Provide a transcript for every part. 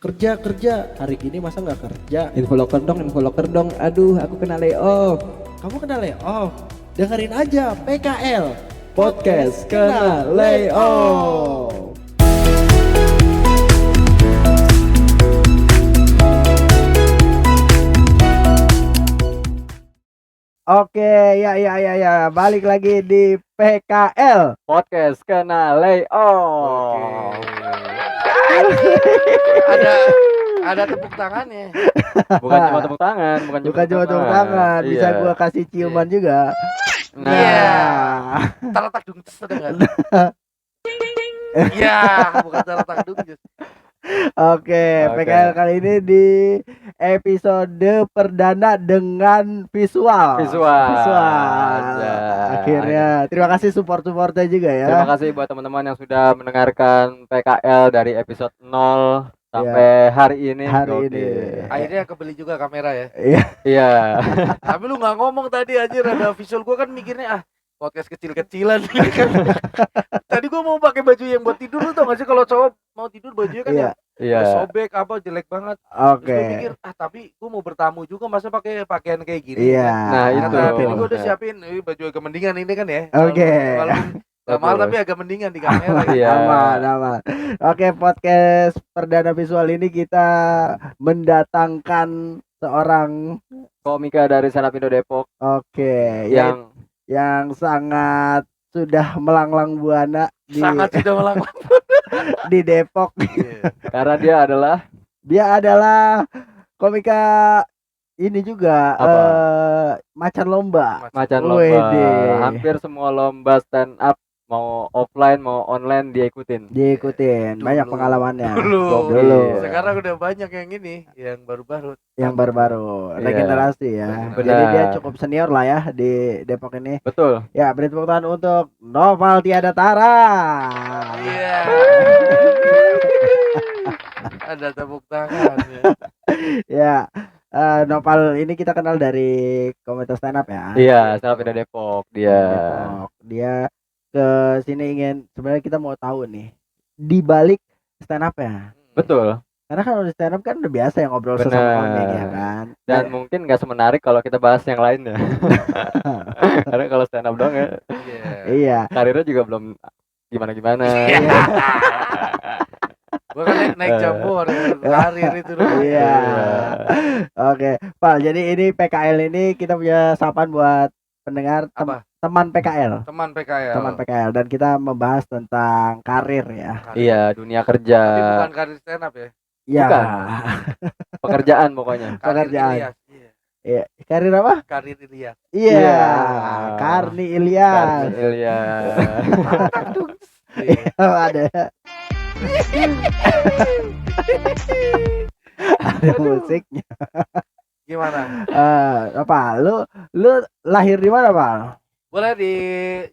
Kerja hari ini masa nggak kerja? Info loker dong. Aduh, aku kena layoff. Kamu kena layoff? Dengerin aja PKL Podcast kena layoff. Oke, ya. Balik lagi di PKL Podcast kena layoff. Ada tepuk tangannya. Bukan cuma tepuk tangan, Bukan cuma tepuk tangan, bisa Iya. gua kasih ciuman juga. Nah, Iya. Taratak dung ada enggak? Iya, bukan taratak dung. Oke, Oke. PKL kali ini di episode perdana dengan visual. Aja. Akhirnya, terima kasih support-supportnya juga ya. Terima kasih buat teman-teman yang sudah mendengarkan PKL dari episode 0 sampai hari ini. Hari Gokil. ini. Akhirnya kebeli juga kamera ya. Iya. Tapi lu enggak ngomong tadi anjir, ada visual. Gua kan mikirnya podcast kecil-kecilan. Tadi gua mau pakai baju yang buat tidur, lu tau gak sih kalau cowok mau tidur bajunya kan Iya. Iya. sobek apa jelek banget. Terus Oke. gue mikir tapi gue mau bertamu juga masa pakai pakaian kayak gini. Iya. Nah, Kan? itu. Jadi gue udah siapin baju agak mendingan ini kan ya. Oke. Walaupun gak mahal Betul. tapi agak mendingan di kamera. Iya. Aman. Oke, podcast perdana visual ini kita mendatangkan seorang Komika dari Sanapindo Depok yang sangat sudah melanglang buana Sangat sudah melanglang. di Depok. karena dia adalah Komika ini juga Apa? macan lomba. macan lomba. Wede. Hampir semua lomba stand up mau offline mau online dia ikutin. Diikutin, Dulu. banyak pengalamannya. Dulu. Sekarang udah banyak yang ini, yang baru-baru. Yang baru-baru, Iya. regenerasi ya. Benar. Jadi dia cukup senior lah ya di Depok ini. Betul. Ya, beri tepuk tangan untuk Noval Tiada Tara. Iya. Ada tepuk tangan ya. Ya, Noval ini kita kenal dari komunitas stand up ya. Iya, Sanapindo Depok dia. Depok. Dia ke sini sebenarnya kita mau tahu nih di balik stand up ya. Betul. Karena kalau di stand up kan udah biasa yang ngobrol Bener. sesama komik ya kan. Dan mungkin nggak semenarik kalau kita bahas yang lainnya. Karena kalau stand up doang ya, Iya. karirnya juga belum gimana-gimana. Gua kan naik jambor karir itu dulu. Iya. Oke, Pak. Jadi ini PKL ini kita punya sapaan buat pendengar Apa? teman PKL. Teman PKL. Teman PKL dan kita membahas tentang karir ya. Iya, dunia kerja, Tapi bukan karir stand up ya. Iya. Bukan. pekerjaan pokoknya. Karir Pekerjaan. Ilyas. Iya. Iya. Karir apa? Karir Ilyas. Iya. Iya. Karni Ilyas. Iya. Iya. Ada. Ada musiknya. Gimana? Apa? Lu lahir di mana, Pak? Boleh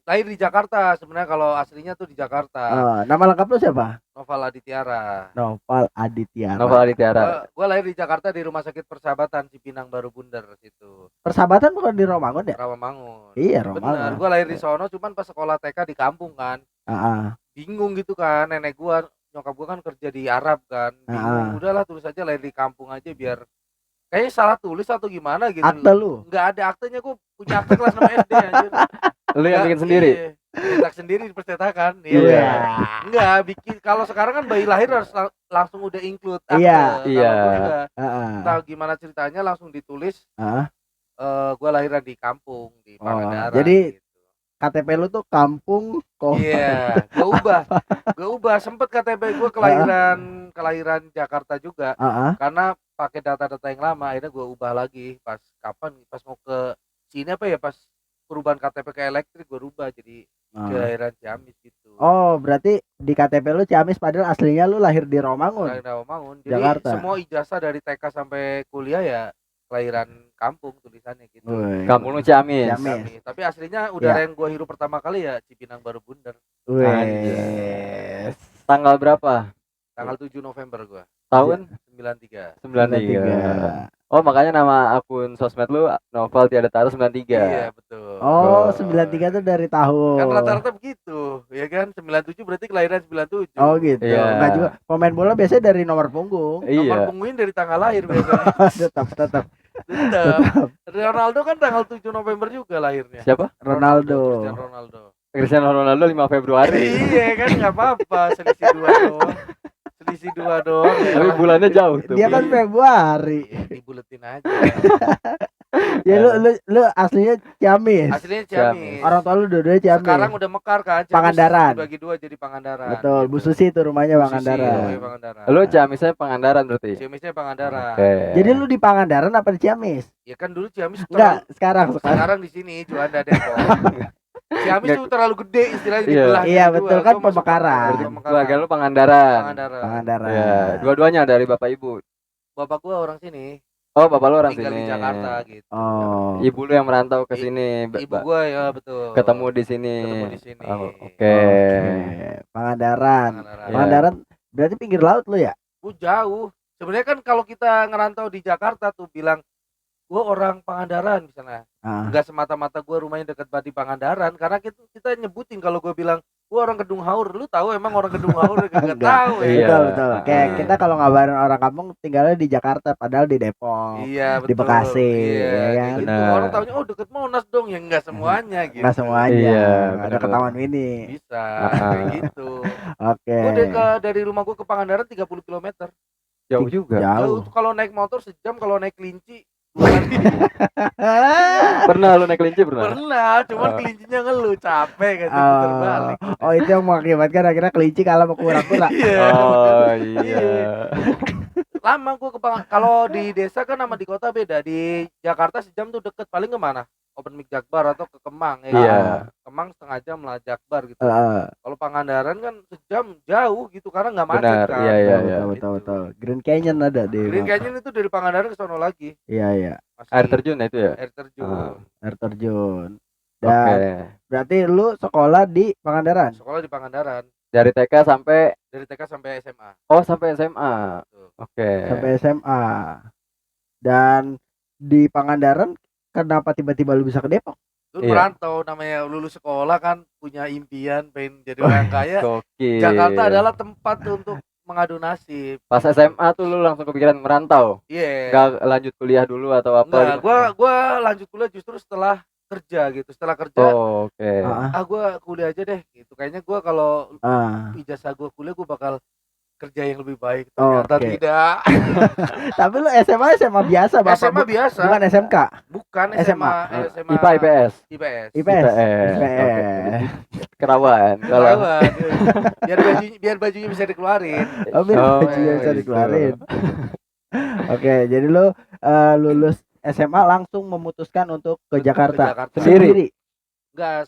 lahir di Jakarta. Sebenarnya kalau aslinya tuh di Jakarta. Nama lengkap lu siapa? Noval Aditiara. Noval Aditiara. Novel Aditiara. Gua lahir di Jakarta di Rumah Sakit Persahabatan Cipinang Baru Bundar situ. Persahabatan bukan di Romangun ya? Rawamangun. Iya, Benar, Romangun. gua lahir di sono cuman pas sekolah TK di kampung kan. Bingung gitu kan, nenek gua, nyokap gua kan kerja di Arab kan. Bingung, udahlah tulis aja lahir di kampung aja biar kayaknya salah tulis atau gimana gitu. Akte lu. Enggak ada aktenya, gua punya akte kelas 6 SD anjir. Lu yang bikin sendiri? Iya, cetak sendiri di percetakan. Iya. Enggak, bikin kalau sekarang kan bayi lahir harus langsung udah include akte. Iya. Kalau Iya. gua enggak. Heeh. Entah gimana ceritanya langsung ditulis. Heeh. Gua lahiran di kampung di Pangandaran. jadi gitu. KTP lu tuh kampung kok. Iya, gue ubah sempet KTP gue kelahiran Jakarta juga, karena pakai data-data yang lama, akhirnya gue ubah lagi pas mau ke sini apa ya, pas perubahan KTP ke elektrik gue rubah jadi kelahiran Ciamis gitu. Oh, berarti di KTP lu Ciamis padahal aslinya lu lahir di Romangun. Rawamangun. Jadi Jakarta. semua ijazah dari TK sampai kuliah ya kelahiran kampung tulisannya gitu. Wih. Kampung lu Ciamis. Ciamis. Tapi aslinya udara yang gue hirup pertama kali ya Cipinang Baru Bundar. Wes. Tanggal berapa? Tanggal 7 November gue. Tahun? 93. 93. Oh, makanya nama akun sosmed lu Novel Tiada Tara 93. Iya, betul. Oh, 93 tuh dari tahun. Kan rata-rata begitu, ya kan? 97 berarti kelahiran 97. Oh gitu. Iya. Enggak juga. Pemain bola biasanya dari nomor punggung. Nomor Iya. punggungnya dari tanggal lahir biasanya. tetap. Tetap. Ronaldo kan tanggal 7 November juga lahirnya. Siapa? Ronaldo. Cristiano Ronaldo. Cristiano Ronaldo 5 Februari. Iya kan nggak apa-apa, selisih 2 doang. Selisih 2 doang. Tapi bulannya jauh tuh. Dia kan Februari. Dibuletin aja. Ya lu aslinya Ciamis. Aslinya Ciamis. Orang tua lu dua-duanya Ciamis. Sekarang udah mekar kan. Ciamis Pangandaran. dibagi 2 jadi Pangandaran. Betul, Bu Susi itu rumahnya Pangandaran. Pangandaran. Lu Ciamisnya Pangandaran berarti. Ciamisnya Pangandaran. Oke. Jadi lu di Pangandaran apa di Ciamis? Ya kan dulu Ciamis Enggak, sekarang. sekarang di sini Juanda Depok. Ciamis tuh terlalu gede istilahnya Iya. dibelah. Iya, jadi betul dua. kan Gua masuk pemekaran. Pemekaran. Keluarga lu Pangandaran. Pangandaran. Pangandaran. Iya, dua-duanya dari bapak ibu. Bapak gua orang sini, Oh, bapak lu orang tinggal sini. di Jakarta gitu. Oh. Ibu lu yang merantau ke sini. Ibu gua ya betul. ketemu di sini. Ketemu di sini. Oh, Oke. Oke. Pangandaran. Pangandaran. Iya. Pangandaran berarti pinggir laut lu ya? Jauh. Sebenarnya kan kalau kita ngerantau di Jakarta tuh bilang gua orang Pangandaran misalnya. Ah. Enggak semata-mata gua rumahnya dekat di Pangandaran karena kita nyebutin kalau gua bilang gua orang Kedung Haur. Lu tahu emang orang Kedung Haur enggak tahu ya. Iya. Betul. Kayak kita kalau ngabarin orang kampung tinggalnya di Jakarta padahal di Depok. Iya, Di betul. Bekasi, Iya, ya kayak kan? gitu. Benar. Orang taunya oh deket Monas dong, ya enggak semuanya gitu. Nggak semuanya. Iya, Ada benar-benar. ketahuan ini. Bisa Ah. kayak gitu. Oke. Gua dari rumah gua ke Pangandaran 30 km. Jauh juga. Jauh Jauh. tuh kalau naik motor sejam, kalau naik kelinci 2 hari. Pernah lu naik kelinci pernah? Pernah, cuman Oh. kelincinya ngeluh, capek kan putar balik. Oh, itu yang mengakibatkan akhirnya kelinci kalah sama kura-kura. Iya. Oh iya. Lama gua ke kalau di desa kan sama di kota beda. Di Jakarta sejam tuh deket, paling kemana? Open mic Jakbar atau ke Kemang ya. Iya. Kemang setengah jam lah Jakbar gitu. Heeh. Kalau Pangandaran kan sejam jauh gitu karena nggak macet Benar, kan. iya, iya, iya. Betul. Green Canyon ada di. Green Canyon itu dari Pangandaran ke sono lagi. Iya. Masih Air terjun ya itu ya? Air terjun. Ah. Air terjun. Oke. Dan berarti lu sekolah di Pangandaran. Sekolah di Pangandaran Dari TK sampai dari TK sampai SMA. sampai SMA. Tuh. Oke. Sampai SMA. Dan di Pangandaran kenapa tiba-tiba lu bisa ke Depok? Lu Iya. merantau namanya lulus sekolah kan punya impian pengen jadi orang kaya. Gokil. Jakarta adalah tempat untuk mengadu nasib. Pas SMA tuh lu langsung kepikiran merantau. Iya. Enggak lanjut kuliah dulu atau apa Enggak, gitu? gua lanjut kuliah justru setelah kerja gitu. Setelah kerja, Oh, oke. gua kuliah aja deh gitu. Kayaknya gua kalau Ah. ijazah gua kuliah gua bakal kerja yang lebih baik. Ternyata Oke. tidak. Tapi lu SMA biasa, Bapak. SMA biasa. Bukan SMK. Bukan SMA. SMA. IPA IPS. IPS. IPS. IPS. Kerawan. Kalau Ketahuan. biar bajunya bisa dikeluarin. Oh, Oh, bajunya bisa gitu. dikeluarin. Oke, jadi lu lulus SMA langsung memutuskan untuk ke Jakarta. Sendiri? Enggak,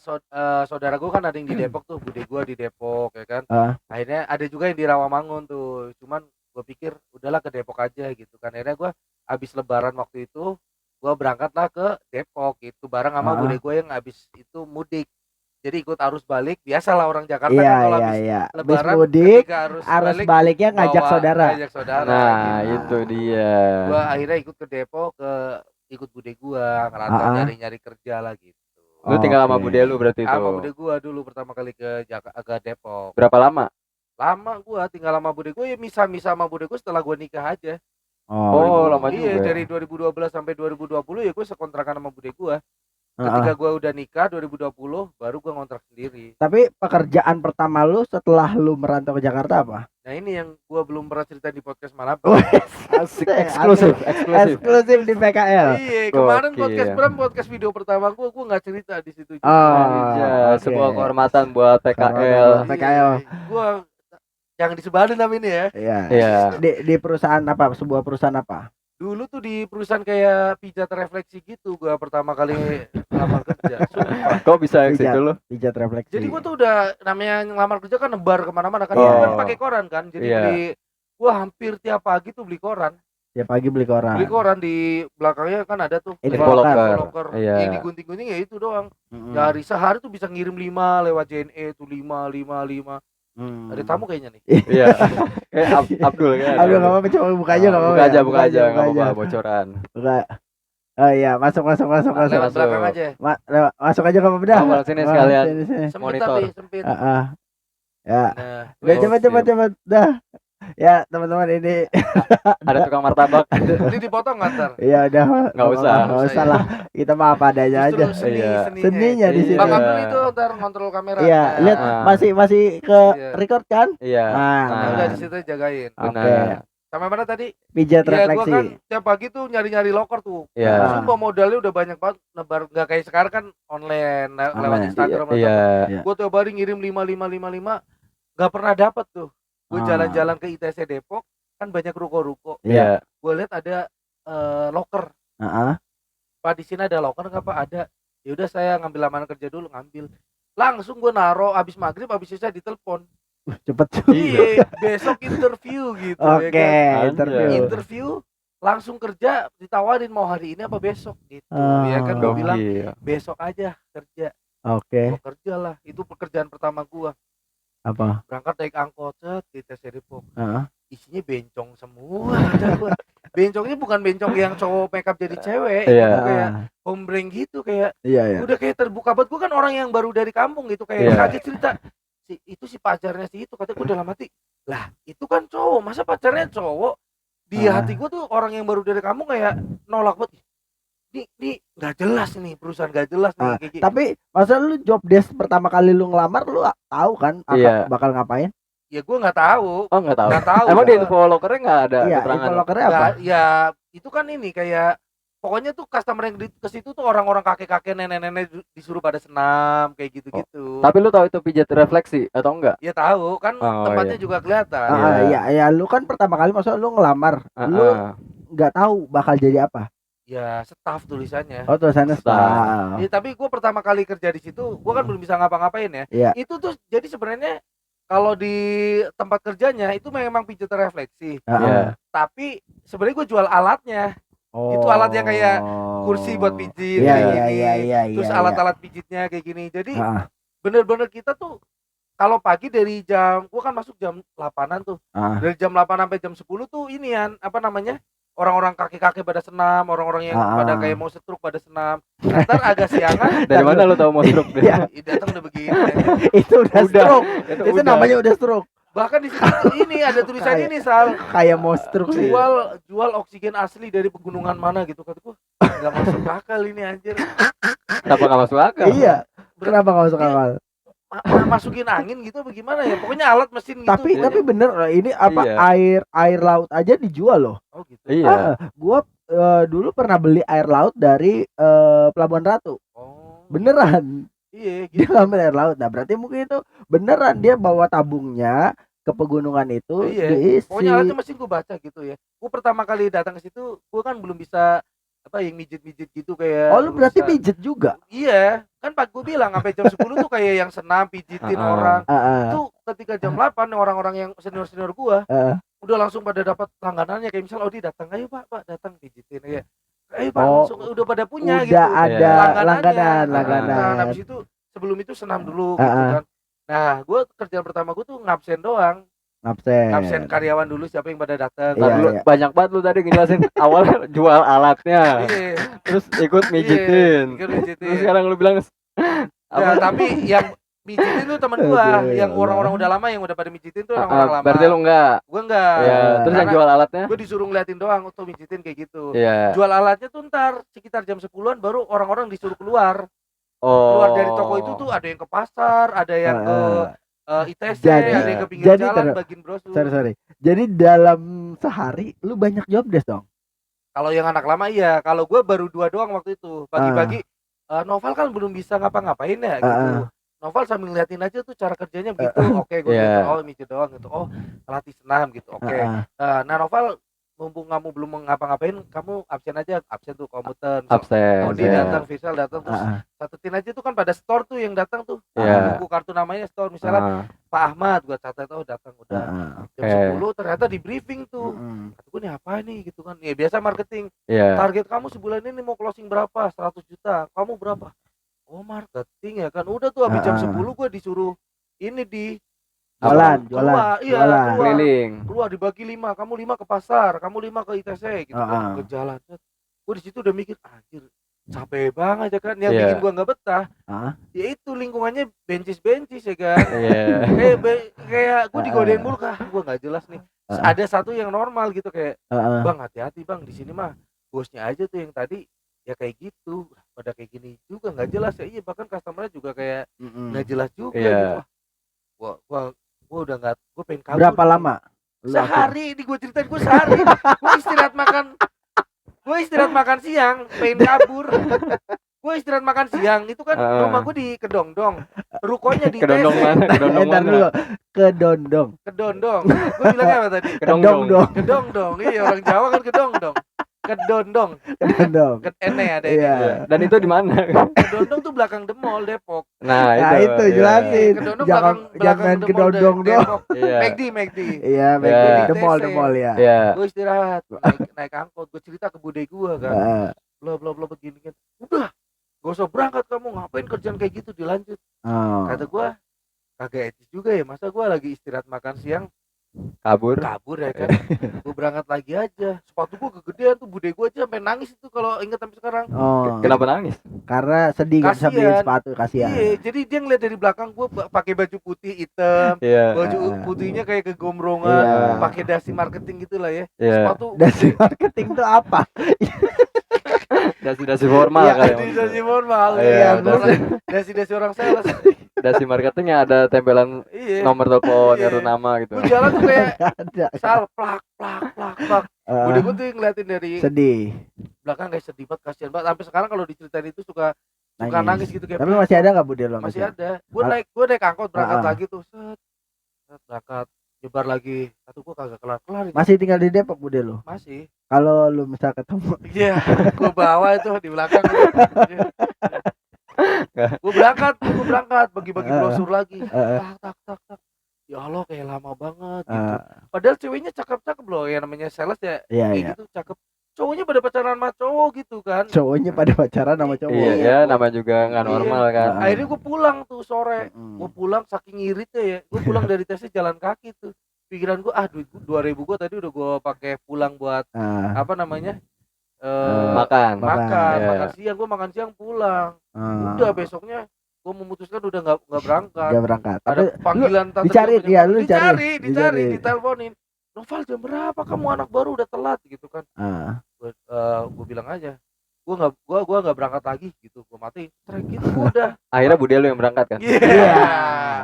saudara gue kan ada yang di Depok tuh, bude gue di Depok ya kan. Akhirnya ada juga yang di Rawamangun tuh. Cuman gue pikir udahlah ke Depok aja gitu kan. Akhirnya gue habis lebaran waktu itu gue berangkatlah ke Depok gitu bareng sama bude gue yang habis itu mudik. Jadi ikut arus balik, biasalah orang Jakarta kan kalau habis lebaran Habis mudik, ketika arus baliknya ngajak bawa- saudara. Ngajak saudara. Nah, gitu. itu dia. Gua akhirnya ikut ke Depok ikut bude gua ngerantau nyari kerja lah gitu. Lu tinggal sama Oke. bude lu berarti itu. Sama bude gua dulu pertama kali ke Depok. Berapa lama? Lama gua tinggal sama bude gua ya misa-misa sama bude gua setelah gua nikah aja. Oh, lama Iya, juga. dari 2012 sampai 2020 ya gua sekontrakan sama bude gua. Ketika gua udah nikah 2020 baru gua ngontrak sendiri. Tapi pekerjaan pertama lu setelah lu merantau ke Jakarta apa? Nah, ini yang gua belum pernah cerita di podcast malam. Asik, eksklusif. Eksklusif di PKL. Iya, kemarin Gokil. podcast video pertama gua nggak cerita di situ juga. Iya, oke. sebuah kehormatan buat PKL. PKL. Gua jangan disebarin tapi ini ya. Iya. Iya. Di perusahaan apa? Sebuah perusahaan apa? Dulu tuh di perusahaan kayak pijat refleksi gitu gua pertama kali ngelamar kerja. Sumpah. Kok bisa ke Pijat. situ lu? Pijat refleksi. Jadi gua tuh udah namanya ngelamar kerja kan nebar kemana-mana kan. Oh. Gua kan pakai koran kan. Jadi Iya. gua hampir tiap pagi tuh beli koran. Tiap pagi beli koran. Beli koran di belakangnya kan ada tuh Infoloker. loker. Iya. Yang digunting-gunting ya itu doang. Mm-mm. Dari sehari tuh bisa ngirim 5 lewat JNE tuh 5. Ada tamu kayaknya nih. Iya. Kayak Abdul kan. Aduh, enggak apa-apa, coba buka aja, enggak apa-apa. Buka aja, enggak apa-apa bocoran. Buka. Oh iya, masuk. Lewat belakang aja. Masuk aja, enggak apa-apa dah. Awal sini sekalian. Sini. Sempit Monitor. tapi sempit. Ya. Nah, Udah Oke. cepet dah. Ya, teman-teman ini Ada tukang martabak. ini dipotong nggak ntar? ya udah Nggak usah. Enggak usah lah. Kita mah apa adanya aja. Justru Iya. Seninya di sini. Bang Iya. Abdul itu ntar kontrol kamera. Iya, Nah, lihat masih ke Iya. record kan? Iya. Nah, udah di situ jagain. Benar. Sampai mana tadi? Pijat Iya, gua refleksi. kan tiap pagi tuh nyari-nyari loker tuh. Iya. Sumpah modalnya udah banyak banget nebar, nggak kayak sekarang kan online lewat Online. Instagram. Iya. Gue tiap hari ngirim 5555, nggak pernah dapat tuh. Gue jalan-jalan ke ITC Depok, kan banyak ruko-ruko. Iya. Gue lihat ada loker. Pak, di sini ada loker nggak Pak? Ada. Ya udah saya ngambil lamaran kerja dulu, ngambil. Langsung gue naro abis maghrib, abis sisa ditelepon. Cepet. Iya, besok interview gitu. Oke, Ya kan? interview. Interview langsung kerja, ditawarin mau hari ini apa besok gitu. Ya kan gue Oh. bilang Gokil. besok aja kerja. Oke. Gue kerja lah. Itu pekerjaan pertama gua. Apa? Berangkat naik angkot set di ITC Depok. Heeh. Isinya bencong semua ada gua. Bencongnya bukan bencong yang cowok makeup jadi cewek, Iya. itu kayak hombreng gitu, kayak Iya. udah kayak terbuka banget. Gua kan orang yang baru dari kampung gitu, kayak Iya. kaget cerita. Itu si pacarnya si itu, katanya gua dalam hati. Lah, itu kan cowok, masa pacarnya cowok? Di hati gua tuh orang yang baru dari kampung kayak nolak banget. Ini nggak jelas nih, perusahaan nggak jelas nih kayak gitu. Tapi masa lu job desk pertama kali lu ngelamar lu tahu kan Iya. bakal ngapain? Ya gua nggak tahu. Oh, enggak tahu. Nggak tahu. Emang di gua. info lokernya enggak ada Iya, keterangan. info lokernya apa? Nggak, ya itu kan ini kayak pokoknya tuh customer yang ke situ tuh orang-orang kakek-kakek, nenek-nenek disuruh pada senam kayak gitu-gitu. Tapi lu tahu itu pijat refleksi atau enggak? Ya tahu kan Oh, tempatnya iya. juga kelihatan. Ya lu kan pertama kali masa lu ngelamar, lu nggak tahu bakal jadi apa? Ya staff tulisannya. Oh, tulisannya Staff. staff. Ya, tapi gue pertama kali kerja di situ, gue kan belum bisa ngapa-ngapain ya. Iya. Itu tuh jadi sebenarnya kalau di tempat kerjanya itu memang pijat refleksi. Iya. Tapi sebenarnya gue jual alatnya. Itu alat yang kayak kursi buat pijit Iya, kayak iya, gini. iya, Terus iya, alat-alat pijitnya kayak gini. Jadi Ah, bener-bener kita tuh kalau pagi dari jam, gua kan masuk jam 8-an tuh. ah. Dari jam 8 sampai jam 10 tuh inian, apa namanya? Orang-orang kakek-kakek pada senam, orang-orang yang pada kayak mau setruk pada senam. Ntar agak siangan, Dari mana lu tahu mau stroke Iya. dia? datang udah begini. Itu udah stroke. Itu udah. namanya udah stroke. Bahkan di situ tuh ini ada tulisan Kayak- ini Sal, Kayak mau stroke sih. jual oksigen asli dari pegunungan mana gitu, kata gua. Nggak masuk akal ini anjir. Kenapa enggak masuk akal? Iya. Kenapa nggak masuk akal? Masukin angin gitu bagaimana ya? Pokoknya alat mesin gitu. Tapi bener ini apa Iya. air laut aja dijual loh. Oh gitu. Iya. Gua dulu pernah beli air laut dari Pelabuhan Ratu. Oh. Beneran. Iya Dia gitu. ngambil air laut. Nah, berarti mungkin itu beneran dia bawa tabungnya ke pegunungan itu Iya. diisi. Pokoknya alatnya mesin gue baca gitu ya. Gue pertama kali datang ke situ, gue kan belum bisa apa yang mijit-mijit gitu kayak. Oh, lu berarti bisa- pijet juga. Iya, kan Pak gue bilang sampai jam 10 tuh kayak yang senam pijitin orang. Itu ketika jam 8 orang-orang yang senior-senior gua udah langsung pada dapat langganannya, kayak misal Odi datang, ayo Pak datang pijitin ya. Ayo Pak, Oh, langsung udah pada punya Udah gitu. ada Langganannya. langganan. Nah, habis itu sebelum itu senam dulu gitu kan. Nah, gue kerjaan pertama gue tuh ngabsen doang. Ngabsen karyawan dulu siapa yang pada datang. Iya, Ntar dulu, iya. banyak banget lu tadi ngejelasin awal jual alatnya, Iya. terus ikut mijitin. Ikut mijitin. Terus sekarang lu bilang Ya, tapi yang mijitin tuh teman gua, Aduh, ya yang orang-orang Allah. udah lama yang udah pada mijitin tuh orang-orang lama. berarti lu enggak. Gua enggak. Ya, terus yang Karena jual alatnya? gua disuruh ngeliatin doang untuk mijitin kayak gitu. Iya. Jual alatnya tuh ntar sekitar jam 10-an baru orang-orang disuruh keluar. Oh. Keluar dari toko itu tuh ada yang ke pasar, ada yang ke ITC, Jadi- ada yang ke pinggir jadi jalan bagiin brosur. Sorry. Jadi dalam sehari lu banyak job desk dong. Kalau yang anak lama iya, kalau gua baru 2 doang waktu itu. Pagi-pagi Novel kan belum bisa ngapa-ngapain ya gitu. Novel sambil ngeliatin aja tuh cara kerjanya begitu. Oke, gue Iya. oh mijit doang gitu. Oh, latih senam gitu. Oke. Nah, Novel mumpung kamu belum ngapa-ngapain, kamu absen aja, absen tuh komputer. Absen. Odi Iya. datang, Visual datang, terus catetin aja tuh kan pada store tuh yang datang tuh. Iya. Buku kartu namanya store, misalnya Pak Ahmad, gua catat datang udah jam Oke. 10 ternyata di briefing tuh. Kata gue nih apa nih gitu kan. Ya biasa marketing. Iya. Target kamu sebulan ini mau closing berapa? 100 juta. Kamu berapa? Oh, marketing ya kan. Udah tuh habis jam 10 gua disuruh ini Jualan. Keluar, iya, Jualan. keluar. Keliling. Keluar dibagi 5, kamu 5 ke pasar, kamu 5 ke ITC gitu kan, ke jalan. Gue di situ udah mikir anjir capek banget ya kan, yang bikin gua nggak betah ya itu lingkungannya bencis ya kan. Kayak gue digodain mulu kah, gue nggak jelas nih. Ada satu yang normal gitu kayak bang hati-hati bang, di sini mah bosnya aja tuh yang tadi ya kayak gitu, pada kayak gini juga nggak jelas ya. Iya, bahkan customernya juga kayak nggak jelas juga gitu. Gua udah nggak, gue pengen kabur. Berapa lama? Sehari ini gue ceritain, gue sehari gue istirahat makan siang, pengen kabur. Gue istirahat makan siang itu kan rumah gue di Kedondong, rukonya di Kedondong TC. mana? Kedondong mana? Kedondong. Gue bilangnya apa tadi? Kedondong. Iya, orang Jawa kan Kedondong. Kedondong. Ene ada ini. Dan itu di mana? Kedondong tuh belakang The Mall Depok. Nah, itu jelasin. Kedondong Jangan main Kedondong dong. McD. Iya, McD The Mall ya. Gue istirahat, naik angkot, gue cerita ke bude gue kan. Bla begini kan. Udah, gak usah berangkat kamu, ngapain kerjaan kayak gitu, dilanjut. Kata gue, kagak etis juga ya, masa gue lagi istirahat makan siang kabur ya kan. Gue berangkat lagi aja, sepatu gue kegedean tuh, bude gue aja sampai nangis itu kalau inget sampai sekarang. Kenapa nangis? Karena sedih kan bisa beli sepatu, kasihan. Iya, jadi dia ngeliat dari belakang gue pakai baju putih hitam, baju putihnya kayak kegombrongan, pakai dasi marketing gitulah ya. Sepatu dasi marketing tuh apa? Dasi formal kan. Dasi formal. Iya, dasi orang sales. Dasi marketingnya ada tempelan nomor telepon, kartu nama gitu. Gue jalan tuh kayak sal plak. Udah gue tuh ngeliatin dari sedih. Belakang kayak sedih banget, kasihan banget. Sampai sekarang kalau diceritain itu suka nangis gitu kayak. Tapi masih ada enggak bude lo? Masih ada. Gue naik angkot berangkat lagi tuh. Set berangkat nyebar lagi. Satu gue kagak kelar. Masih tinggal di Depok bude lo? Masih. Kalau lu misal ketemu. Iya, gue bawa itu di belakang. Gue berangkat bagi-bagi brosur lagi. Tak. Ya Allah, kayak lama banget gitu. Padahal ceweknya cakep-cakep loh, yang namanya sales ya. Kayak gitu cakep. Cowoknya pada pacaran sama cowok gitu kan. Cowoknya pada pacaran sama cowok. Iya, nama juga nggak normal kan. Akhirnya gue pulang tuh sore. Gue pulang saking iritnya ya. Gue pulang dari TC jalan kaki tuh. Pikiran gue duit 2.000 gue tadi udah gue pakai pulang buat apa namanya? Makan siang. Gue makan siang pulang. Udah besoknya gue memutuskan udah nggak berangkat. Ada panggilan tante dicari, diteleponin. Noval jam berapa? Kamu anak baru udah telat gitu kan. Gue bilang aja, gue nggak berangkat lagi gitu. Gue matiin trek gitu udah. Akhirnya bude lu yang berangkat kan?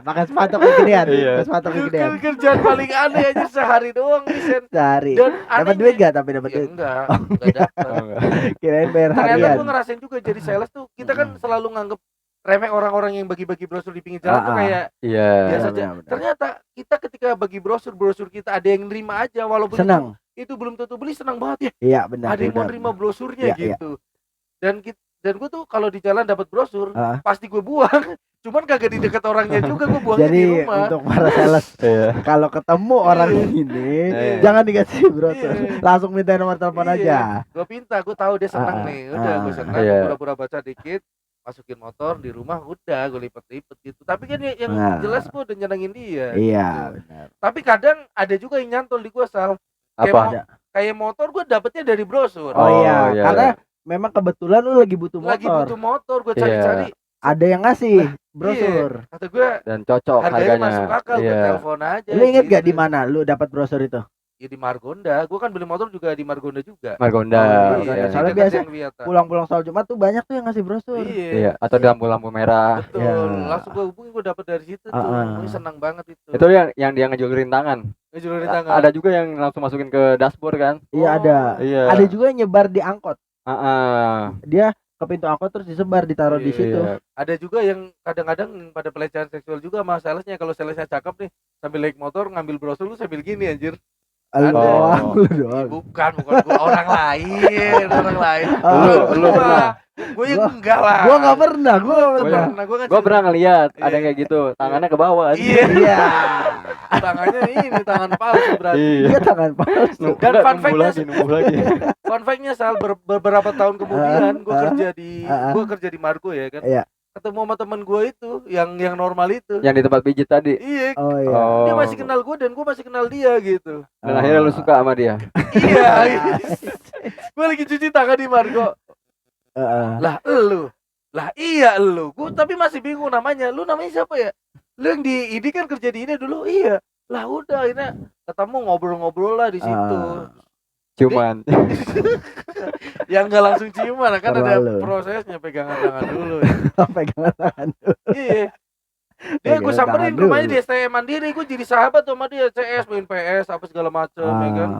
Makan sepatu kegedean. Sepatu kegedean. Kerjaan paling aneh aja sehari doang nih Sen. Sehari. Dan dapat duit gak? Tapi dapat duit. Enggak dapat. Kirain bayar harian. Ternyata gue ngerasain juga jadi sales tuh. Kita kan selalu nganggep remeh orang-orang yang bagi-bagi brosur di pinggir jalan tuh kayak biasa aja. Ternyata kita ketika bagi brosur kita ada yang nerima aja walaupun senang. Itu belum tentu beli, senang banget ya. Iya benar. Ada yang mau nerima brosurnya gitu. Dan gue tuh kalau di jalan dapat brosur pasti gue buang. Cuman kagak di dekat orangnya juga, gue buangnya di rumah. Jadi untuk para sales kalau ketemu orang ini jangan dikasih brosur, langsung minta nomor telepon aja. Gue pinta, gue tahu dia senang nih. Udah gue senang, pura-pura baca dikit, masukin motor di rumah, udah gue lipet-lipet gitu. Tapi kan yang jelas gue udah nyenengin dia. Iya gitu. benar. Tapi kadang ada juga yang nyantol di gue Sal. Kayak motor gue dapetnya dari brosur. Karena memang kebetulan lu lagi butuh motor. Gue cari-cari. Ada yang ngasih brosur. Kata gue dan cocok harganya. Masuk akal, gue telepon aja. Lu inget gak di mana lu dapat brosur itu? Ya di Margonda. Gue kan beli motor juga di Margonda juga. Margonda. Soalnya biasa pulang-pulang soal Jumat tuh banyak tuh yang ngasih brosur. Iya. Atau di lampu-lampu merah. Betul. Langsung gue hubungi, gue dapet dari situ tuh. Gue senang banget itu. Itu yang dia ngejulurin tangan. Ada juga yang langsung masukin ke dashboard kan? Iya ada. Ada juga yang nyebar di angkot. Dia ke pintu angkot terus disebar, ditaruh di situ. Ada juga yang kadang-kadang pada pelecehan seksual juga sama salesnya. Kalau salesnya cakep nih, sambil naik motor ngambil brosur lu sambil gini anjir. Lu doang. Bukan gua, orang lain. Lu pernah? Gue enggak lah. Gua enggak pernah. Gua pernah ngeliat ada yang kayak gitu, tangannya ke bawah. Iya. Tangannya ini tangan palsu berarti. Iya tangan palsu. Dan nunggu lagi. Fun fact-nya Sal, beberapa tahun kemudian gue kerja di Margo ya kan. ketemu sama temen gue itu yang normal itu. Yang di tempat pijit tadi. Iya. Oh iya. Oh. Dia masih kenal gue dan gue masih kenal dia gitu. Dan akhirnya lu suka sama dia. Iya. Gue lagi cuci tangan di Margo. Lah iya lu. Gue tapi masih bingung namanya. Lu namanya siapa ya? Lu yang di ini kan kerja di ini dulu. Iya. Lah udah akhirnya ketemu ngobrol-ngobrol lah di situ. Cuman Yang nggak langsung ciuman kan ada Terlalu. prosesnya pegangan tangan dulu. pegangan tangan. Iya. Dia gue Pegangan samperin tangan rumahnya dulu. di STM Mandiri, gue jadi sahabat sama dia, CS, main PS, apa segala macem, ya kan.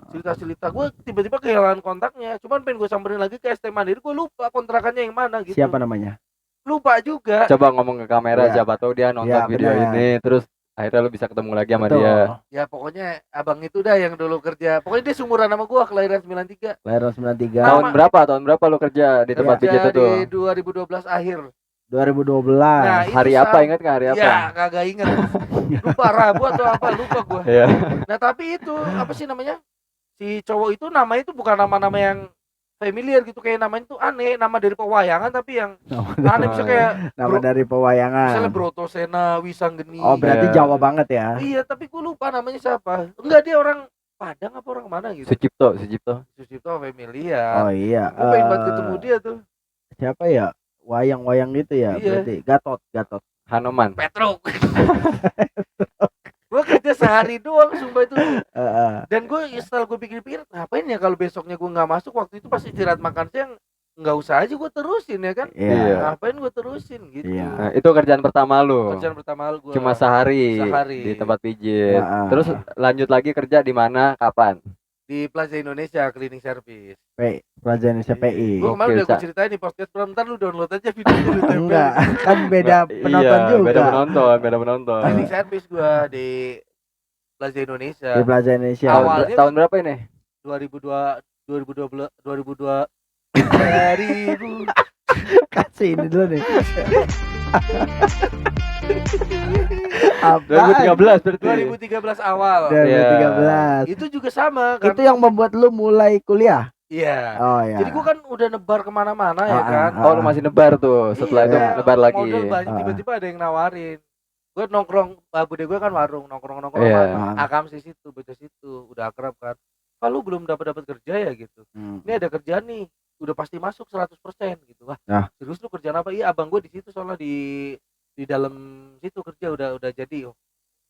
Cerita-cerita, gue tiba-tiba kehilangan kontaknya. Cuman pengen gue samperin lagi ke STM Mandiri, gue lupa kontrakannya yang mana gitu. Siapa namanya? Lupa juga. coba ngomong ke kamera, Iya. siapa tahu dia nonton Iya, video benar. ini, terus akhirnya lu bisa ketemu lagi sama Betul. dia. Ya pokoknya abang itu dah yang dulu kerja. Pokoknya dia seumuran sama gue, kelahiran 93. Lahiran 93. Tahun berapa lu kerja di tempat pijit Kerja itu? di 2012 akhir. 2012. Nah, itu Hari apa ingat nggak hari apa? Ya kagak inget. Lupa Rabu atau apa, lupa gue. Iya. Nah tapi itu apa sih namanya? Si cowok itu namanya itu bukan nama-nama yang familiar gitu, kayak namanya tuh aneh, nama dari pewayangan tapi yang aneh, bisa kayak Nama dari pewayangan. misalnya Brotosena Wisanggeni. Oh, berarti Iya. Jawa banget ya. Iya, tapi gue lupa namanya siapa. Enggak, dia orang Padang apa orang mana gitu. Sucipto. Sucipto familiar. Oh iya. Gue pengen banget ketemu dia tuh. Siapa ya? Wayang-wayang gitu ya. Iya. Berarti Gatot. Hanoman. Petruk. Gue kerja sehari doang sumpah itu. Dan gue setelah gue pikir-pikir, ngapain ya kalau besoknya gue nggak masuk, waktu itu pas istirahat makan siang nggak usah aja gue terusin ya kan. Iya. Ngapain gue terusin gitu. Iya. Nah, itu kerjaan pertama lu. Kerjaan pertama gue Cuma sehari di tempat pijit. Terus lanjut lagi kerja di mana? Kapan? di Plaza Indonesia cleaning service. Plaza Indonesia PI. Gue kemarin Gokil, udah gue Cak. ceritain di podcast, ntar lu download aja videonya lu tempel. Enggak, kan beda penonton Iya, juga. beda penonton. Cleaning service gue di Plaza Indonesia. Di Plaza Indonesia. Awalnya Tahun berapa ini? 2002 2000 Kasih ini dulu nih. Apa? 2013 berarti. 2013 awal. 2013. Itu juga sama kan. Itu yang membuat lu mulai kuliah. Iya. Oh ya. Jadi gua kan udah nebar kemana-mana ya kan. Oh, lu masih nebar tuh. Setelah itu Iya, nebar lagi. Modal banyak, tiba-tiba ada yang nawarin. Gue nongkrong, bude gue kan warung, nongkrong Iya. sama Akam sih situ, bocah situ, udah akrab kan. Kalau belum dapat kerja ya gitu. Ini ada kerjaan nih, udah pasti masuk 100% gitu. Wah, terus lu kerjaan apa? Iya, abang gue di situ soalnya di dalam situ kerja udah jadi. Oh,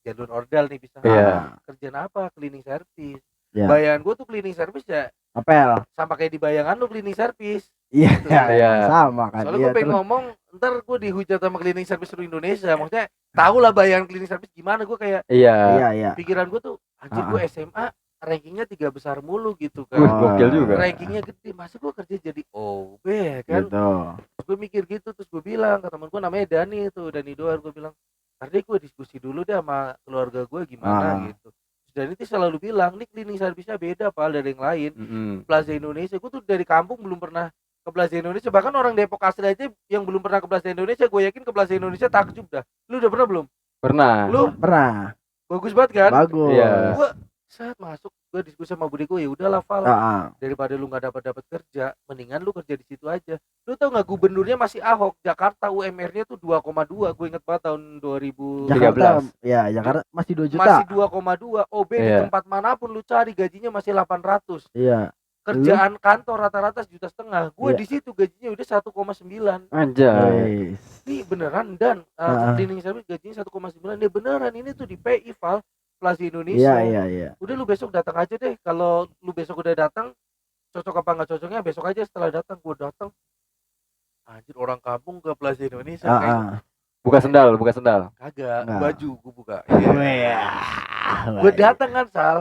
jalur ordal nih bisa. Iya. Kerjaan apa? Cleaning service. Iya. Bayangan gue tuh cleaning service ya Apel. sama kayak di bayangan lu cleaning service. Iya, Iya. sama kan. Soalnya Iya, gue pengen terus. ngomong, ntar gue dihujat sama cleaning service seluruh Indonesia. Maksudnya tahu lah bayangan cleaning service gimana, gue kayak Iya. Iya. pikiran gue tuh anjir, gue SMA rankingnya 3 besar mulu gitu Wih, kan. gokil juga. Rankingnya gede, masa gue kerja jadi OB ya kan. Gitu. Terus gue mikir gitu, terus gue bilang ke temen gue namanya Dani Dani Doar, gue bilang tadi gue diskusi dulu deh sama keluarga gue gimana gitu. Dan itu selalu bilang, nih cleaning service-nya beda Pak dari yang lain. Plaza Indonesia, gue tuh dari kampung belum pernah ke Plaza Indonesia. Bahkan orang Depok asli aja yang belum pernah ke Plaza Indonesia, gue yakin ke Plaza Indonesia takjub dah. Lu udah pernah belum? Pernah. Lu Pernah. bagus banget kan? Bagus. Iya. Gue saat masuk, gue diskusi sama budi gue, ya udahlah Val, daripada lu nggak dapat kerja, mendingan lu kerja di situ aja. Lu tau nggak gubernurnya masih Ahok, Jakarta UMR-nya tuh 2,2, gue inget banget tahun 2013. Jakarta. Ya, Jakarta masih 2 juta. Masih 2,2, OB di Iya. tempat manapun lu cari gajinya masih 800. Iya. Kerjaan kantor rata-rata 1,5 juta. Gue Iya. di situ gajinya udah 1,9. Anjay. Nih beneran dan cleaning service gajinya 1,9. Nih beneran, ini tuh di PI Val, Plaza Indonesia. Iya. Udah lu besok datang aja deh. Kalau lu besok udah datang, cocok apa nggak cocoknya besok aja. Setelah datang, gue datang, anjir orang kampung ke Plaza Indonesia kayak Buka sendal. kagak, Nggak. baju gue buka. Gue Gue datang kan Sal,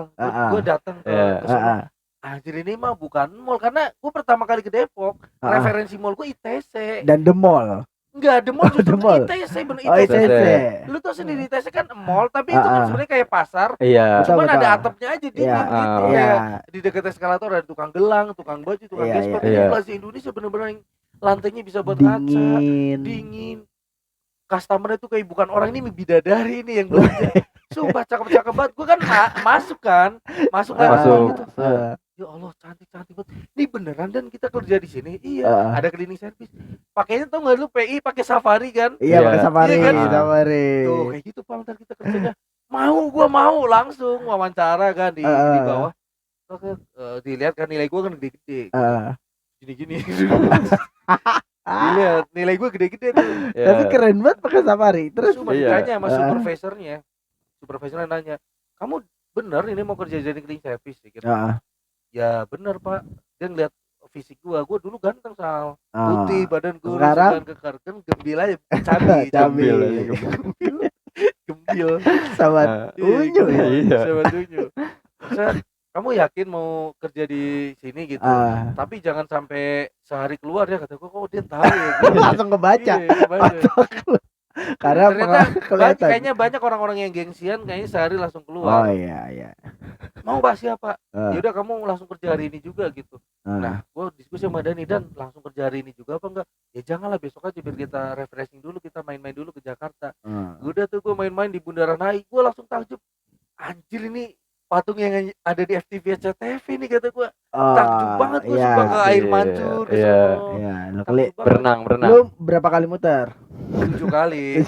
gue datang ke Iya. sono. Anjir ini mah bukan mall, karena gue pertama kali ke Depok, referensi mall gue ITC. Dan The Mall. Enggak, the mall justru The mall. ITC, bener Oh, ITC. ITC. Lu tau sendiri ITC kan mall, tapi itu kan sebenarnya kayak pasar. Iya. Betul, Cuman betul. ada atapnya aja di Iya. gitu. Oh. Kayak Iya. di dekat eskalator ada tukang gelang, tukang baju, tukang Iya, gesper. iya. Ini Iya. Plaza Indonesia bener-bener yang lantainya bisa buat kaca, dingin. Customer itu kayak bukan orang, ini bidadari ini yang belanja. Sumpah cakep-cakep banget. Gue kan masuk kan, masuk Masuk. gitu. ya Allah cantik banget. Ini beneran dan kita kerja di sini. Iya, ada cleaning service. Pakainya tau nggak lu PI pakai Safari kan? Iya, pakai Safari, Iya kan? Safari. Tuh kayak gitu Pak, ntar kita kerjanya. Gua mau langsung wawancara kan di bawah. Oke, dilihat kan nilai gua kan gede-gede. Gini-gini. Dilihat nilai gua gede-gede tuh. Tapi keren banget pakai Safari. Terus cuma ditanya sama supervisornya. Supervisornya nanya, "Kamu bener ini mau kerja jadi cleaning service?" gitu. Ya bener Pak. Dia ngeliat fisik gua dulu ganteng Sal. Putih badan gua, sekarang kekar kan gembil aja, cabi. Gembil sama unyu ya. Iya. Sama unyu. Kamu yakin mau kerja di sini gitu? Tapi jangan sampai sehari keluar ya, kata gua. Kok dia tahu ya gitu. Langsung kebaca. Karena ternyata kayaknya banyak orang-orang yang gengsian kayaknya sehari langsung keluar. Oh iya. Mau bahas siapa? Ya udah kamu langsung kerja hari ini juga gitu. Nah, gua diskusi sama Dani, dan langsung kerja hari ini juga apa enggak? Ya janganlah, besok aja biar kita refreshing dulu, kita main-main dulu ke Jakarta. Udah tuh gua main-main di Bundaran HI, gua langsung takjub. Anjir, ini patung yang ada di FTV SCTV nih, kata gua. Takjub banget gua, suka ke air mancur ke sono. Iya, berenang. Lu berapa kali muter? 7 kali.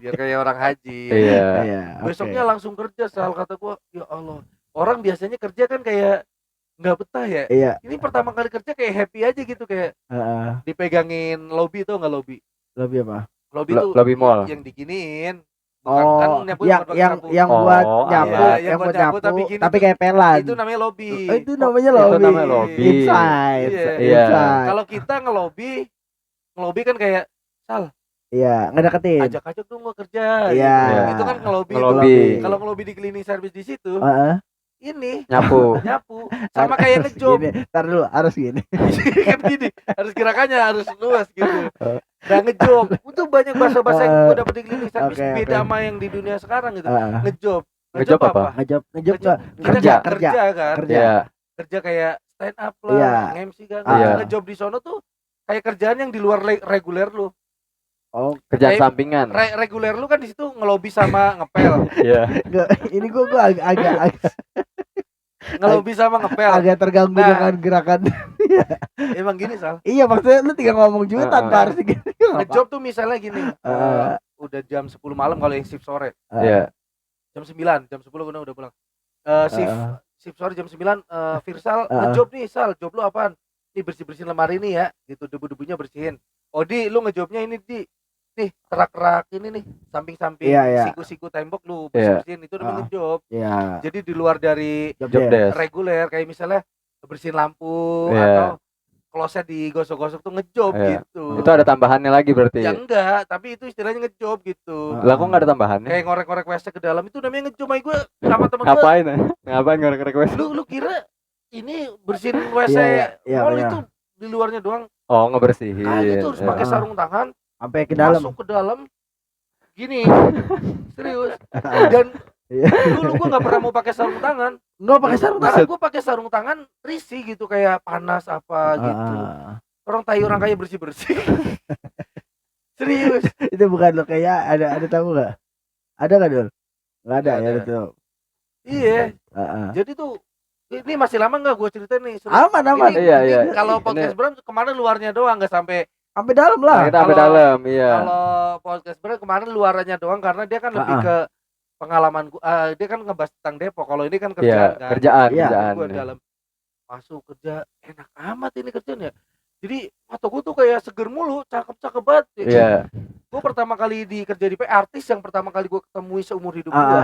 Biar kayak orang haji. Iya. Besoknya langsung kerja, Sal, kata gua. Ya Allah. Orang biasanya kerja kan kayak nggak betah ya. Iya. Ini pertama kali kerja kayak happy aja gitu, kayak dipegangin lobby, tuh nggak lobby? Lobby apa? Lobby tuh lobby mall. yang diginiin. Bukan, kan nyapu yang buat nyapu, yang buat nyapu tapi kayak pelan. Itu namanya lobby. Itu namanya lobby. Itu namanya lobby. Inside. Iya. Kalau kita ngelobi kan kayak, Sal. Iya, ngedeketin. Ajak tuh gua kerja. Iya. Gitu. Itu kan ngelobi. Kalau ngelobi di cleaning service di situ, ini nyapu. Sama kayak ngejob. Ntar dulu, harus gini. Kan gini, harus gerakannya harus luas gitu. Nah, ngejob itu banyak bahasa-bahasa yang gue dapet di cleaning service, beda sama yang di dunia sekarang gitu. Ngejob apa? Ngejob kerja kan. Kerja kayak stand up lah, MC kan. Ngejob di sono tuh kayak kerjaan yang di luar reguler lu. Kerjaan sampingan. Reguler lu kan di situ ngelobi sama ngepel. Iya. Ini gua agak ngelobi sama ngepel. Agak terganggu dengan gerakan. Emang gini, Sal. Iya, maksudnya lu tinggal ngomong juga tanpa harus gini. Ngejob tuh misalnya gini. Udah jam 10 malam kalau yang shift sore. Iya. Jam 9, jam 10 udah pulang. Shift sore jam 9, Virsal ngejob nih, Sal. Job lu apaan? Nih bersih-bersihin lemari ini ya, gitu, debu-debunya bersihin. Di lu ngejobnya ini nih kerak-kerak ini nih, samping-samping siku-siku tembok lu bersihin, itu namanya ngejob. Jadi di luar dari job desk reguler, kayak misalnya bersihin lampu atau kloset digosok-gosok tuh ngejob gitu. Itu ada tambahannya lagi berarti? Ya enggak, tapi itu istilahnya ngejob gitu. Lah kok nggak ada tambahannya? Kayak ngorek-ngorek WC ke dalam, itu namanya ngejob. Gue sama temen gue. Ngapain ngorek-ngorek WC? Lu kira ini bersihin WC mall itu di luarnya doang? Oh, ngebersihin. Itu harus pakai sarung tangan sampai ke dalam. Masuk ke dalam. Gini. Serius. Dan dulu gue nggak pernah mau pakai sarung tangan. Nggak pakai sarung tangan. Karena gue pakai sarung tangan risih gitu, kayak panas apa gitu. Orang kaya bersih-bersih. Serius. Itu bukan lo kayak ada tahu nggak? Ada nggak Dul? Nggak ada ya itu. Iya. Jadi tuh ini masih lama nggak gue ceritain nih? Aman. Iya. Kalau podcast Bram kemarin luarnya doang, nggak sampai dalam lah. Kita sampai dalam, iya. Kalau podcast Bram kemarin luarannya doang, karena dia kan lebih ke pengalaman gua. Dia kan ngebahas tentang Depok. Kalau ini kan kerjaan kan. Kerjaan. Gua dalam masuk kerja, enak amat ini kerjaan ya. Jadi mata gue tuh kayak seger mulu, cakep banget. Iya. Gue pertama kali kerja di artis yang pertama kali gue ketemui seumur hidup gue,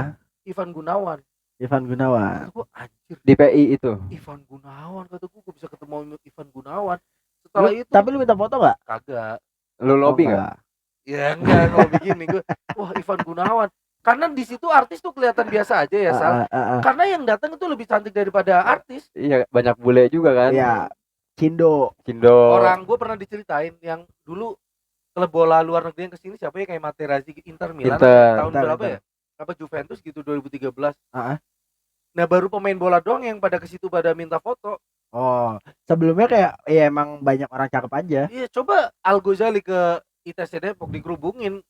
Ivan Gunawan. Gue anjir. Di PI itu. Ivan Gunawan, kata gue bisa ketemu Ivan Gunawan. Setelah itu. Tapi lu minta foto nggak? Kagak. Lu lobby nggak? Ya enggak, kalau begini gue. Wah, Ivan Gunawan. Karena di situ artis tuh kelihatan biasa aja ya, Sal. Karena yang datang itu lebih cantik daripada artis. Iya, banyak bule juga kan. Iya. Cindo. Orang gue pernah diceritain yang dulu klub bola luar negeri yang kesini siapa ya, kayak Materazzi, Inter Milan tahun berapa ya? Apa Juventus gitu 2013. Nah, baru pemain bola doang yang pada ke situ pada minta foto. Oh, sebelumnya kayak ya emang banyak orang cakep aja. Iya, coba Al Ghazali ke ITC Depok dikerubungin.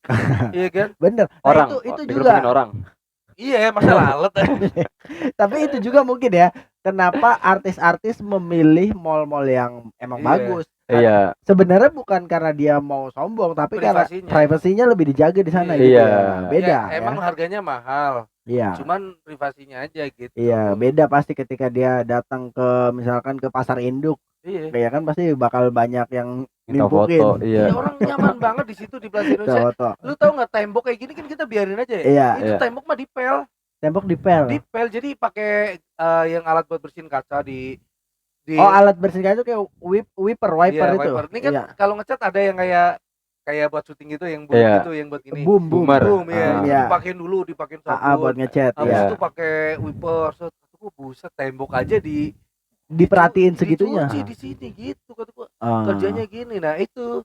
Iya kan? Bener. Nah, orang itu juga orang. Iya, masa lalat. Tapi itu juga mungkin ya kenapa artis-artis memilih mall-mall yang emang Iya. bagus. Iya. Sebenarnya bukan karena dia mau sombong, tapi karena Privasinya. privasinya lebih dijaga di sana Iya. gitu Iya. ya. Beda Ya, emang harganya mahal, Iya. cuman privasinya aja gitu. Iya, beda pasti ketika dia datang ke misalkan ke pasar induk. Iya. Kayak kan pasti bakal banyak yang Minta nimpukin. foto, iya. Iya, orang nyaman banget di situ di Plaza Indonesia. Foto. Lu tahu nggak tembok kayak gini kan kita biarin aja ya? Iya. Itu Iya. tembok mah dipel. Tembok dipel. Dipel jadi pakai yang alat buat bersihin kaca di Oh, alat bersih kaca itu kayak wiper iya, itu. wiper. Ini kan Iya. kalau ngecat ada yang kayak buat syuting gitu yang boom Iya. gitu yang buat ini. Boom. Boomer. Boom ya. Iya. Dipakein dulu, dipakein sabun. Buat ngecat Habis ya. itu pakai wiper. Set, kata gua buset tembok aja Diperhatiin segitunya. dicuci di sini gitu kata gua. Ah. Kerjanya gini. Nah, itu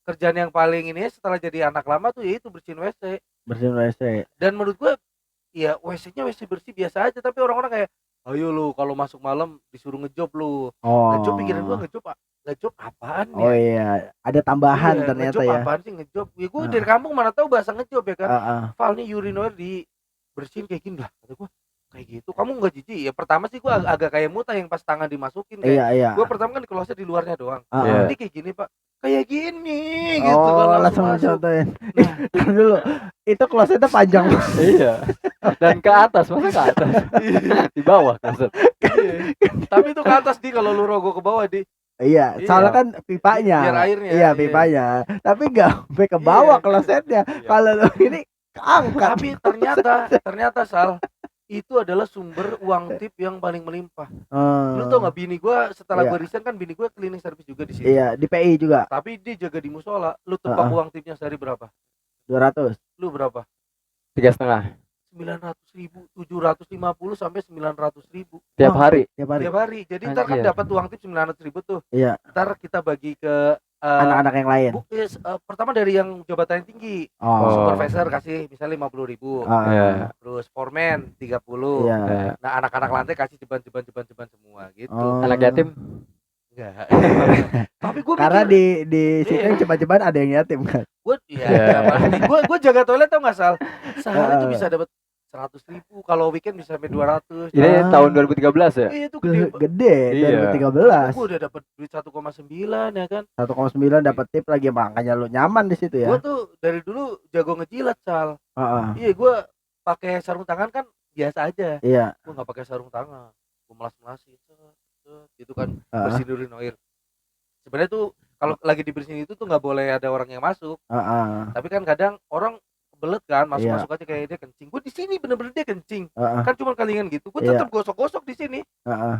kerjaan yang paling ini setelah jadi anak lama tuh yaitu bersihin WC. Bersihin WC. Dan menurut gua ya WC-nya WC bersih biasa aja tapi orang-orang kayak ayo lu kalau masuk malam disuruh ngejob lu. Oh. Ngejob pikiran gua ngejob apaan ya? Oh iya, ada tambahan Iya, ternyata ngejob ya. apaan sih ngejob? Ya gua Ah. dari kampung mana tahu bahasa ngejob ya kan. Val nih urinoir di bersihin kayak gini lah kata gua. Kayak gitu. Kamu enggak jijik? Ya pertama sih gua agak kayak muta yang pas tangan dimasukin kayak. Iya. Gua pertama kan di closet di luarnya doang. Iya. Ini kayak gini, Pak. Kayak gini gitu Oh, kan langsung masuk. contohin. Ntar dulu. Itu klosetnya panjang banget. Iya. Dan ke atas, masa ke atas? Di bawah maksud. Iya. Tapi itu ke atas di kalau lu rogo ke bawah di. Iya, Iya. soalnya kan pipanya. Biar airnya, Iya, iya. pipanya. Tapi enggak sampai ke bawah Iya. klosetnya. Iya. Kalau lu ini keangkat. Tapi ternyata Sal itu adalah sumber uang tip yang paling melimpah. Lu tau nggak bini gua setelah Iya. gua resign kan bini gua cleaning service juga di sini. Iya, di PI juga. Tapi dia jaga di musola. Lu tebak Heeh. uang tipnya sehari berapa? 200. Lu berapa? 3,5 900.000, 750 sampai 900.000 tiap Oh. hari. Tiap hari. tiap hari. Jadi ntar kan Anjir. dapat uang tip 900.000 tuh. Iya, Ntar kita bagi ke anak-anak yang lain. pertama dari yang jabatan tinggi. Oh. Supervisor kasih misalnya 50.000. Iya. Terus foreman 30. Iya. Iya. Nah, anak-anak lantai kasih jeban semua gitu. Oh. Anak yatim. Enggak. Tapi gue Karena mikir, di situ Iya. yang cepat-cepat ada yang yatim kan. gue Iya. gue jaga toilet tau nggak Sal? Sehari tuh Heeh. bisa dapat 100.000, kalau weekend bisa sampai 200. Ini Ah. tahun 2013 ya? Iya itu gede. Gede, Iya. 2013. Gue udah dapat duit 1,9 ya kan. 1,9 dapat tip lagi, makanya lu nyaman di situ ya. Gue tuh dari dulu jago ngejilat Sal. Heeh. Iya gue pakai sarung tangan kan biasa aja. Iya. Gue nggak pakai sarung tangan. Gue melas-melasin gitu kan, Heeh. bersihin urinoir. Sebenarnya tuh kalau lagi dibersihin itu tuh nggak boleh ada orang yang masuk. Heeh. Tapi kan kadang orang belet kan, Iya. masuk aja kayak dia kencing. Gue di sini bener-bener dia kencing. Heeh. Kan cuma kalingan gitu. Gue Iya. tetap gosok-gosok di sini. Heeh.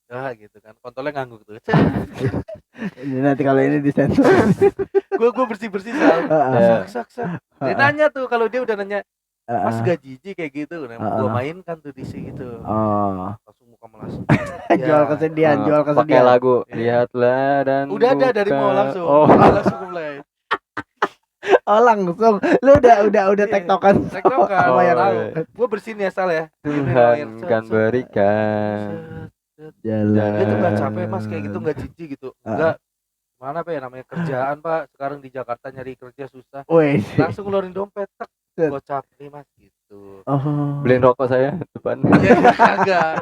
Ya gitu kan. Kontolnya ngangguk tuh. Ini nanti kalau ini disensor. Gue bersih-bersih Sal. Heeh. Sak. Dia nanya tuh kalau dia udah nanya, "Mas Heeh. gak jijik kayak gitu?" Nah, gue Heeh. mainkan tuh di situ. Oh. Langsung muka melas. Jual kesedihan, Oh, jual pakai kesedihan. lagu Iya. lihatlah dan Udah ada dari buka. mau langsung. Oh. Langsung mulai. Oh, langsung. Lu udah Iya. tektokan Tektokan. Oh, sama yang tahu. iya. Gue bersihin ya Sal ya. Tuhan kan berikan jalan. Dia tuh gak capek Mas kayak gitu, gak jijik gitu. Ah. Enggak. Mana Pak ya namanya kerjaan Pak. Sekarang di Jakarta nyari kerja susah. Woi. Langsung ngeluarin dompet. Tek. Set. Gocap nih Mas gitu. Oh. beliin rokok saya depan. Iya kagak.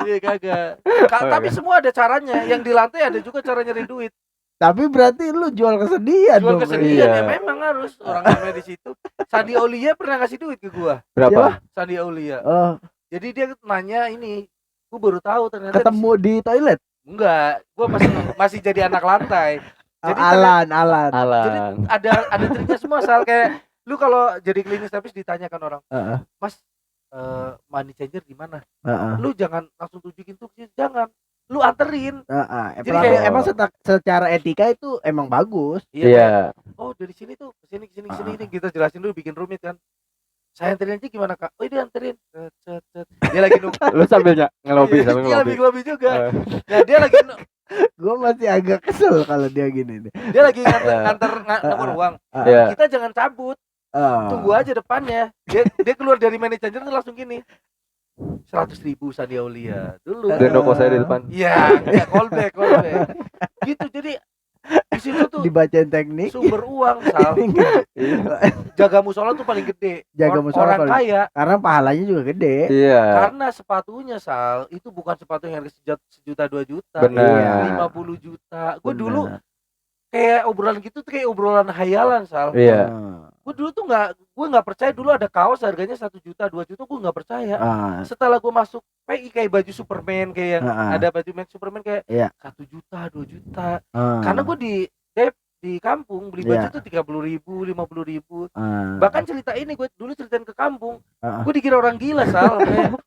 Iya kagak. Oh, Tapi iya. semua ada caranya. Yang di lantai ada juga cara nyari duit. Tapi berarti lu jual kesedihan Jual dong. kesedihan Iya. ya memang harus. Orang namanya di situ. Sandi Aulia pernah ngasih duit ke gua. Berapa? Sandi Aulia. Oh, Jadi dia nanya ini. Gua baru tahu ternyata ketemu di toilet. enggak. Gua masih jadi anak lantai. Jadi Alan. Jadi Alan. ada triknya semua Sal kayak lu kalau jadi cleaning service ditanyakan orang, Heeh. Mas money changer gimana? Heeh. Lu jangan langsung tunjukin tuh, jangan. Lu anterin. Heeh. Jadi Tapi kayak- emang secara etika itu emang bagus. Iya. Iya. Oh dari sini tuh ke sini ini kita jelasin dulu bikin rumit kan. Saya anterin aja gimana Kak? Oh dia anterin. Cet. Dia lagi nunggu. Lu sambil ngelobi Iya, sambil dia ngelobi. lagi ngelobi juga. Eh, Nah dia lagi Gua masih agak kesel kalau dia gini nih. dia lagi Iya. nganter uang. Iya. Kita jangan cabut. Oh. Tunggu aja depannya. Dia keluar dari money changer tuh langsung gini. 100.000 Sandi Aulia dulu. Beliin rokok saya di depan. Iya, callback. Gitu jadi Di situ tuh Dibacain teknik. sumber uang, Sal. Jaga musola tuh paling gede. Jaga musola Orang paling- kaya. Karena pahalanya juga gede. Iya. Karena sepatunya, Sal, itu bukan sepatu yang harga sejuta 2 juta. Benar. 50 juta. Gue Benar. dulu kayak obrolan gitu tuh kayak obrolan hayalan, Sal. Iya. Gue dulu tuh gue nggak percaya dulu ada kaos harganya 1 juta 2 juta, gue nggak percaya. Setelah gue masuk PI kayak baju Superman, kayak yang ada baju Max Superman kayak Iya. 1 juta 2 juta. Karena gue di kampung beli baju tuh 30.000 50.000. Bahkan cerita ini gue dulu ceritain ke kampung, gue dikira orang gila, Sal. Kayak,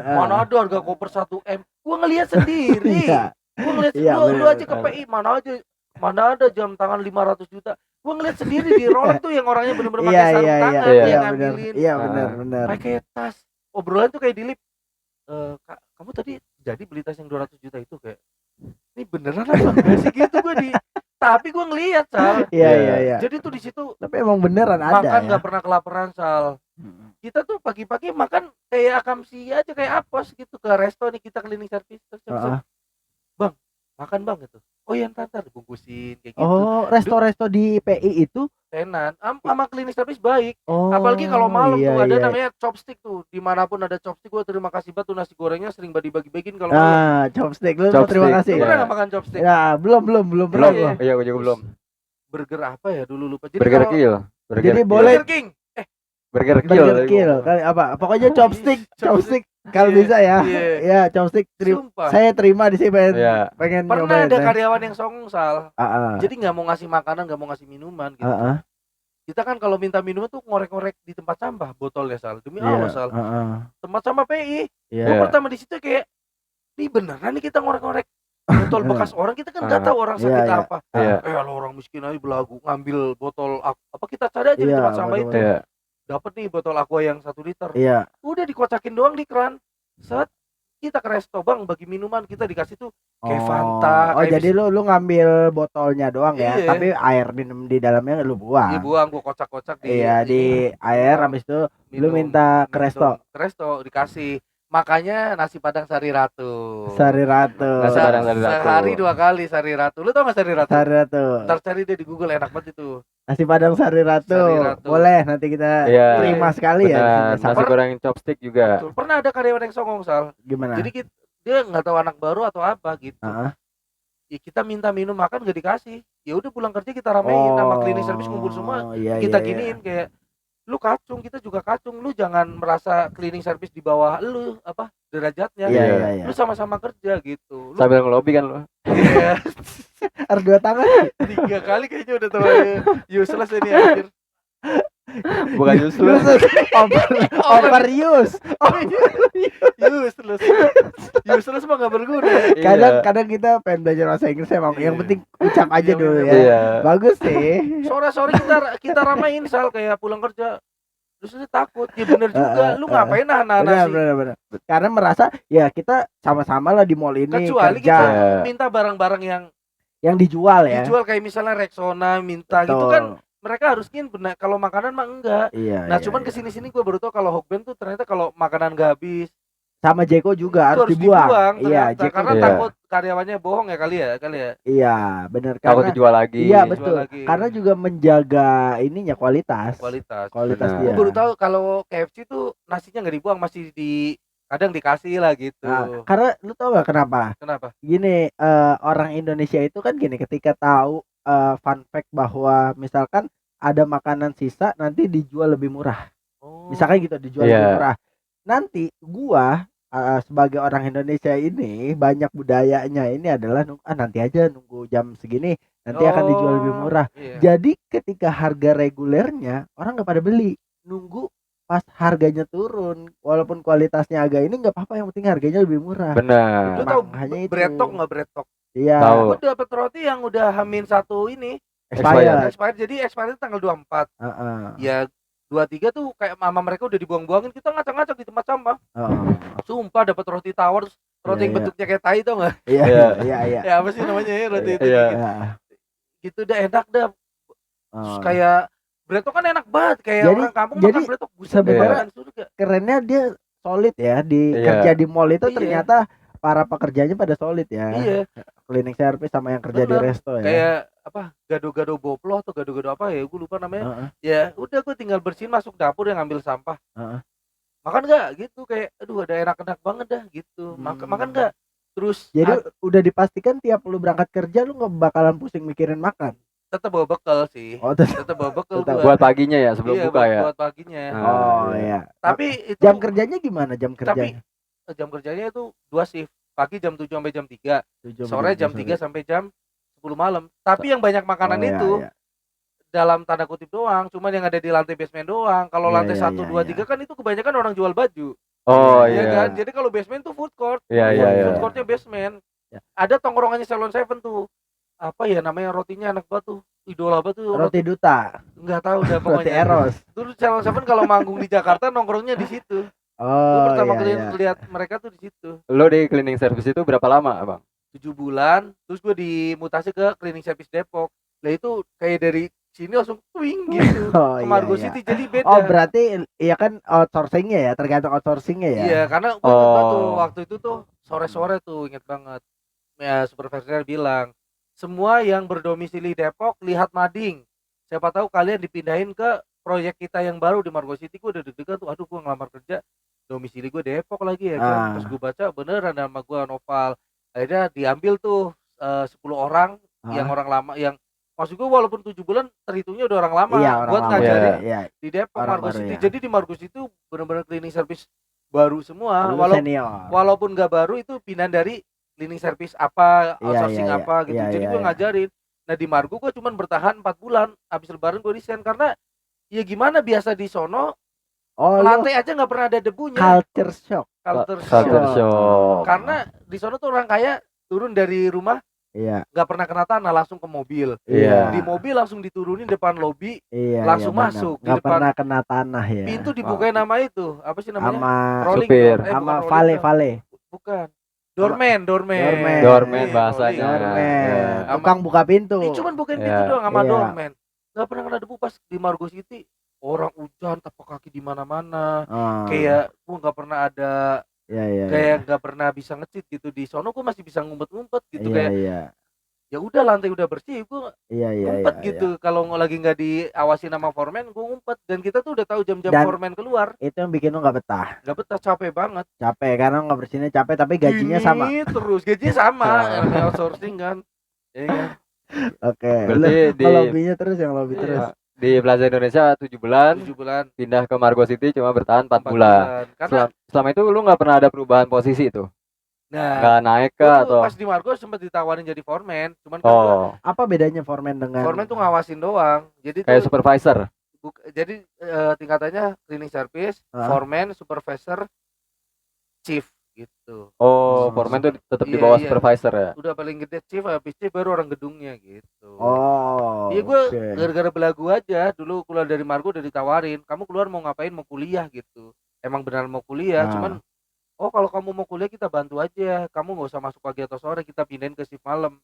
mana ada harga koper 1 M. Gue ngelihat sendiri. Iya. Gue ngelihat Iya, lu bener. aja ke PI mana ada jam tangan 500 juta. Gue ngeliat sendiri di Rolex tuh yang orangnya bener-bener pakai sarung tangan, iya, yang bener. ngambilin Iya, benar. pakai tas. Obrolan tuh kayak di lip, Kak, kamu tadi jadi beli tas yang 200 juta itu, kayak ini beneran apa enggak sih gitu tapi gue ngeliat, Sal. Iya. Jadi tuh di situ Tapi emang beneran ada makan ya. nggak pernah kelaparan, Sal. Kita tuh pagi-pagi makan kayak akamsi aja, kayak apos gitu, ke resto nih, kita cleaning service terus Bang, makan Bang gitu. Oh iya, ntar dibungkusin kayak gitu. Oh, resto-resto di PI itu Tenan sama cleaning service baik. Oh, Apalagi kalau malam iya, tuh ada iya. namanya chopstick tuh. Dimanapun ada chopstick, gue terima kasih banget tuh, nasi gorengnya sering dibagi-bagiin kalau malam. Chopstick lu Chopstick. terima kasih. Lu pernah nggak makan chopstick? Ya, belum pernah Iya. gua. Iya, gue juga belum. Burger apa ya dulu lupa. Jadi Burger kalau- Kill. Jadi boleh- Burger King. Burger Burger Kill. Kill kali apa? Pokoknya chopstick kalau Iya, bisa ya. iya. Ya, chopstick Sumpah. saya terima di sini Iya. pengen Pernah nyobain. ada karyawan yang songong, Sal. Heeh. Jadi nggak mau ngasih makanan, nggak mau ngasih minuman gitu. Kita kan kalau minta minuman tuh ngorek-ngorek di tempat sampah botolnya, Sal. Demi Allah, Sal. Tempat sampah PI. Iya. Gue pertama di situ kayak, ini beneran nih kita ngorek-ngorek botol bekas orang, kita kan nggak tahu orang sakit Iya. apa. Iya. Kalau orang miskin aja belagu ngambil botol apa, kita cari aja di tempat sampah itu. Iya. Dapat nih botol aqua yang 1 liter. Iya. Udah dikocakin doang di keran. Set, kita ke resto, Bang, bagi minuman kita dikasih tuh kayak Fanta. Oh, kayak jadi lu ngambil botolnya doang ya, Iya. tapi air minum di dalamnya lu buang. dibuang, gua kocak-kocak Iya, di air habis itu lu minta ke resto. Ke resto dikasih. Makanya nasi Padang Sari Ratu. Sari Ratu. Nasi Padang Sari Ratu. Sehari 2 kali Sari Ratu. Lu tau gak Sari Ratu? Sari Ratu. Ntar cari deh di Google, enak banget itu. Nasi Padang Sari Ratu. Sari Ratu. Boleh nanti kita Iya. terima sekali ya. di Benar. sini. Nasi goreng chopstick juga. Betul. Pernah ada karyawan yang songong, Sal. Gimana? Jadi dia nggak tahu anak baru atau apa gitu. Heeh. Ya, kita minta minum makan gak dikasih. Ya udah pulang kerja kita ramein sama cleaning service, ngumpul semua. Iya, Kita iya, giniin kayak, lu kacung, kita juga kacung. Lu jangan merasa cleaning service di bawah lu apa derajatnya. Iya, iya, iya. Lu sama-sama kerja gitu. Lu Sambil ngelobi kan lo. iya, Harus 2 tangan. 3 kali kayaknya udah terlalu useless ini anjir. Bukan useless. Overuse. Useless. Useless mah gak berguna. Iya. Kadang kita pengen belajar bahasa Inggris emang yang Iya. penting ucap aja Iya, dulu bener. ya. Iya. Bagus sih. Sore-sore kita ramein, Sal, kayak pulang kerja. Terus dia takut, ya bener juga. Lu ngapain nahan nasi? Benar. Karena merasa ya kita sama-sama lah di mall ini Kecuali kerja. kita Iya. minta barang-barang yang dijual ya. dijual kayak misalnya Rexona minta gitu Betul. kan, mereka harus benar. Kalau makanan mah enggak. Iya. Nah, iya, cuman iya. kesini-sini gue baru tau kalau Hokben tuh ternyata kalau makanan gak habis Sama Jeko juga itu harus dibuang. Iya, ternyata. Jeko. Karena Iya. takut karyawannya bohong ya kali ya. Iya, benar Takut karena dijual lagi. iya Dijual betul. lagi. Karena juga menjaga ininya kualitas. Kualitas. Benar. Gue dia. baru tahu kalau KFC tuh nasinya nggak dibuang, masih kadang dikasih lah gitu. Nah, karena lu tau gak kenapa? Kenapa? Gini, orang Indonesia itu kan gini, ketika tahu fun fact bahwa misalkan ada makanan sisa nanti dijual lebih murah. Oh. Misalkan gitu dijual Iya. lebih murah. Nanti gua sebagai orang Indonesia ini banyak budayanya ini adalah nanti aja nunggu jam segini nanti akan dijual lebih murah. Iya. Jadi ketika harga regulernya orang nggak pada beli, nunggu pas harganya turun walaupun kualitasnya agak ini nggak apa-apa, yang penting harganya lebih murah. Benar. Lu tahu Makanya itu. bretok nggak bretok? Iya. Tahu. Gue dapet roti yang udah Hamin 1 ini Expired. expired. Jadi expired itu tanggal 24. Heeh. Ya 23 tuh kayak mama mereka udah dibuang-buangin, kita ngacak-ngacak di tempat sampah. Heeh. Sumpah dapat roti tawar, terus roti yang Iya. bentuknya kayak tai, tau gak? Iya, Iya. iya. Ya apa sih namanya ya roti itu? Iya. Gitu. Iya. Gitu udah enak dah. Terus Oh. kayak bretok kan enak banget, kayak Jadi- orang kampung jadi makan bretok buset, sebenarnya beneran surga. Kerennya dia solid ya di Iya. kerja di mall itu Iya. ternyata para pekerjanya pada solid ya. Iya. Cleaning service sama yang kerja di Bener. resto ya. Kayak apa? Gado-gado boplo atau gado-gado apa ya? Gue lupa namanya. Heeh. Ya udah gue tinggal bersihin, masuk dapur yang ngambil sampah. Heeh. Makan nggak gitu, kayak aduh ada enak-enak banget dah gitu. Makan nggak? Terus Jadi udah dipastikan tiap lu berangkat kerja lu nggak bakalan pusing mikirin makan. tetap bawa bekal sih. Oh, Tetap bawa bekal tetap. gua. Buat paginya ya sebelum Iya, buka ya. buat paginya. Oh iya. iya. Tapi itu Jam kerjanya gimana jam kerjanya? jam kerjanya itu 2 shift. Pagi jam 7 sampai jam 3, sore jam 3 sampai jam 10 malam. Tapi yang banyak makanan Oh, iya, itu iya. dalam tanda kutip doang, cuman yang ada di lantai basement doang. Kalau Iya, lantai iya, 1, iya, 2, iya. 3 kan itu kebanyakan orang jual baju. Oh Iya iya. kan? Jadi kalau basement tuh food court. Iya, iya, iya. Food courtnya basement. Ya. Ada tongkrongannya Salon Seven tuh. Apa ya namanya, rotinya enak banget tuh. Idola banget tuh. Roti duta, Enggak tahu dah roti pokoknya. eros. Dulu Salon Seven kalau manggung di Jakarta nongkrongnya di situ. Gue Oh pertama iya, kali iya. lihat mereka tuh di situ. Lo di cleaning service itu berapa lama, Bang? 7 bulan, terus gue dimutasi ke cleaning service Depok. Lah itu kayak dari sini langsung twing gitu Oh ke iya, Margo iya. City, jadi beda. Oh berarti iya kan outsourcingnya ya, tergantung outsourcingnya ya. Iya, karena gue inget banget tuh Oh. waktu itu tuh sore-sore tuh inget banget. Ya supervisornya bilang, semua yang berdomisili Depok lihat mading. Siapa tahu kalian dipindahin ke proyek kita yang baru di Margo City. Gue udah deg-degan tuh, aduh gue ngelamar kerja domisili gue Depok lagi ya kan. Terus gue baca beneran nama gue Noval. Akhirnya diambil tuh 10 orang yang orang lama, yang maksud gue walaupun 7 bulan terhitungnya udah orang lama Iya, orang buat lama. ngajarin Iya. di Depok Orang Margo baru City. ya. Jadi di Margo City tuh bener-bener cleaning service baru semua. Lu Walaupun senior. walaupun nggak baru, itu pindahan dari cleaning service apa, Iya, outsourcing iya, apa gitu. iya, Jadi iya, gue iya. ngajarin. Nah di Margo gue cuman bertahan 4 bulan. Habis lebaran gue resign karena ya gimana, biasa di sono Oh lu lantai aja nggak pernah ada debunya. culture shock. Culture Culture shock. shock. Karena di sono tuh orang kaya turun dari rumah Iya. nggak pernah kena tanah, langsung ke mobil. Iya. Di mobil langsung diturunin depan lobi, Iya. langsung iya, benar. masuk. Di Nggak depan pernah kena tanah ya. pintu dibukain nama itu, apa sih namanya? Sama Rolling supir. door. sama Bukan rolling vale door. vale. Bukan. Doorman. Doorman Iya, bahasanya. rolling. Doorman. Iya. Tukang buka pintu. Ini cuman bukain pintu Iya. doang sama Iya. doorman. Nggak pernah kena debu. Pas di Margo City orang hujan tapak kaki di mana-mana. Oh. Kayak gua nggak pernah ada, Iya, iya. kayak nggak pernah bisa ngecit gitu. Di sono gua masih bisa ngumpet-ngumpet gitu. Iya, Kayak iya. ya udah lantai udah bersih, gua Iya, iya, ngumpet iya, gitu. Kalau lagi nggak diawasi sama foreman, gua ngumpet. Dan kita tuh udah tahu jam-jam Dan- foreman keluar. Itu yang bikin lu nggak betah. Nggak betah, capek banget. Capek karena nggak bersihnya capek tapi gajinya Gini sama. terus, gajinya sama. Namanya outsourcing kan. Iya kan? Oke. Berarti Lu di lobbynya terus yang lobby Iya. terus. di Plaza Indonesia 7 bulan, 7 bulan, pindah ke Margo City cuma bertahan 4 4 bulan. Karena Selama itu lu nggak pernah ada perubahan posisi itu? nah, Nggak naik ke gua tuh atau? pas di Margo sempat ditawarin jadi foreman, cuman kan gua, Oh, Apa bedanya foreman dengan foreman tuh ngawasin doang. Jadi kayak tuh supervisor. jadi tingkatannya cleaning service, Ah. foreman, supervisor, chief gitu. Oh, Oh. foreman tuh tetap di Iya, bawah iya. supervisor ya. Udah paling gede chief, habis chief baru orang gedungnya gitu. Oh. Iya, gue oke. gara-gara belagu aja. Dulu keluar dari Margo udah ditawarin, kamu keluar mau ngapain, mau kuliah gitu. Emang benar mau kuliah, Ah. cuman oh kalau kamu mau kuliah kita bantu aja. Kamu nggak usah masuk pagi atau sore, kita pindahin ke shift malam.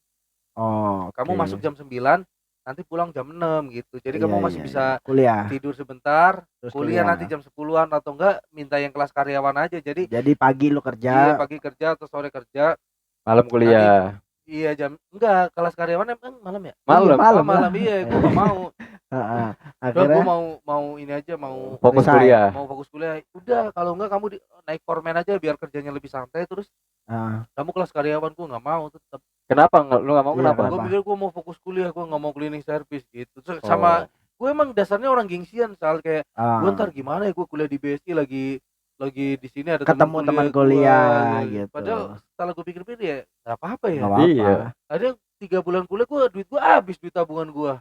Oh. Kamu oke. masuk jam 9, nanti pulang jam 6 gitu. Jadi Iya, kamu masih iya, bisa iya. kuliah. tidur sebentar, Terus kuliah nanti jam 10-an atau enggak minta yang kelas karyawan aja. Jadi Jadi pagi lu iya, kerja. pagi kerja atau sore kerja. Malam kuliah. Iya jam enggak, kelas karyawan emang malam ya? Malam. Malam Oh, malam lah. iya, gue gak mau. Heeh. Udah Akhirnya gue mau ini aja, mau Fokus Resign. kuliah. mau fokus kuliah. Udah kalau enggak kamu naik foreman aja biar kerjanya lebih santai, terus ah, kamu kelas karyawan. Gue nggak mau tetap. Kenapa lu nggak mau? Iya, Kenapa? kenapa? Gue mikir gue mau fokus kuliah, gue nggak mau cleaning service gitu. Terus Oh. sama gue emang dasarnya orang gengsian, soal kayak ah. gue ntar gimana ya, gue kuliah di BSI lagi di sini ada Ketemu teman gua, kuliah gitu. Padahal setelah gue pikir-pikir ya nggak apa-apa ya. Nggak apa-apa. Iya. Ada 3 bulan kuliah duit gue habis, duit tabungan gue.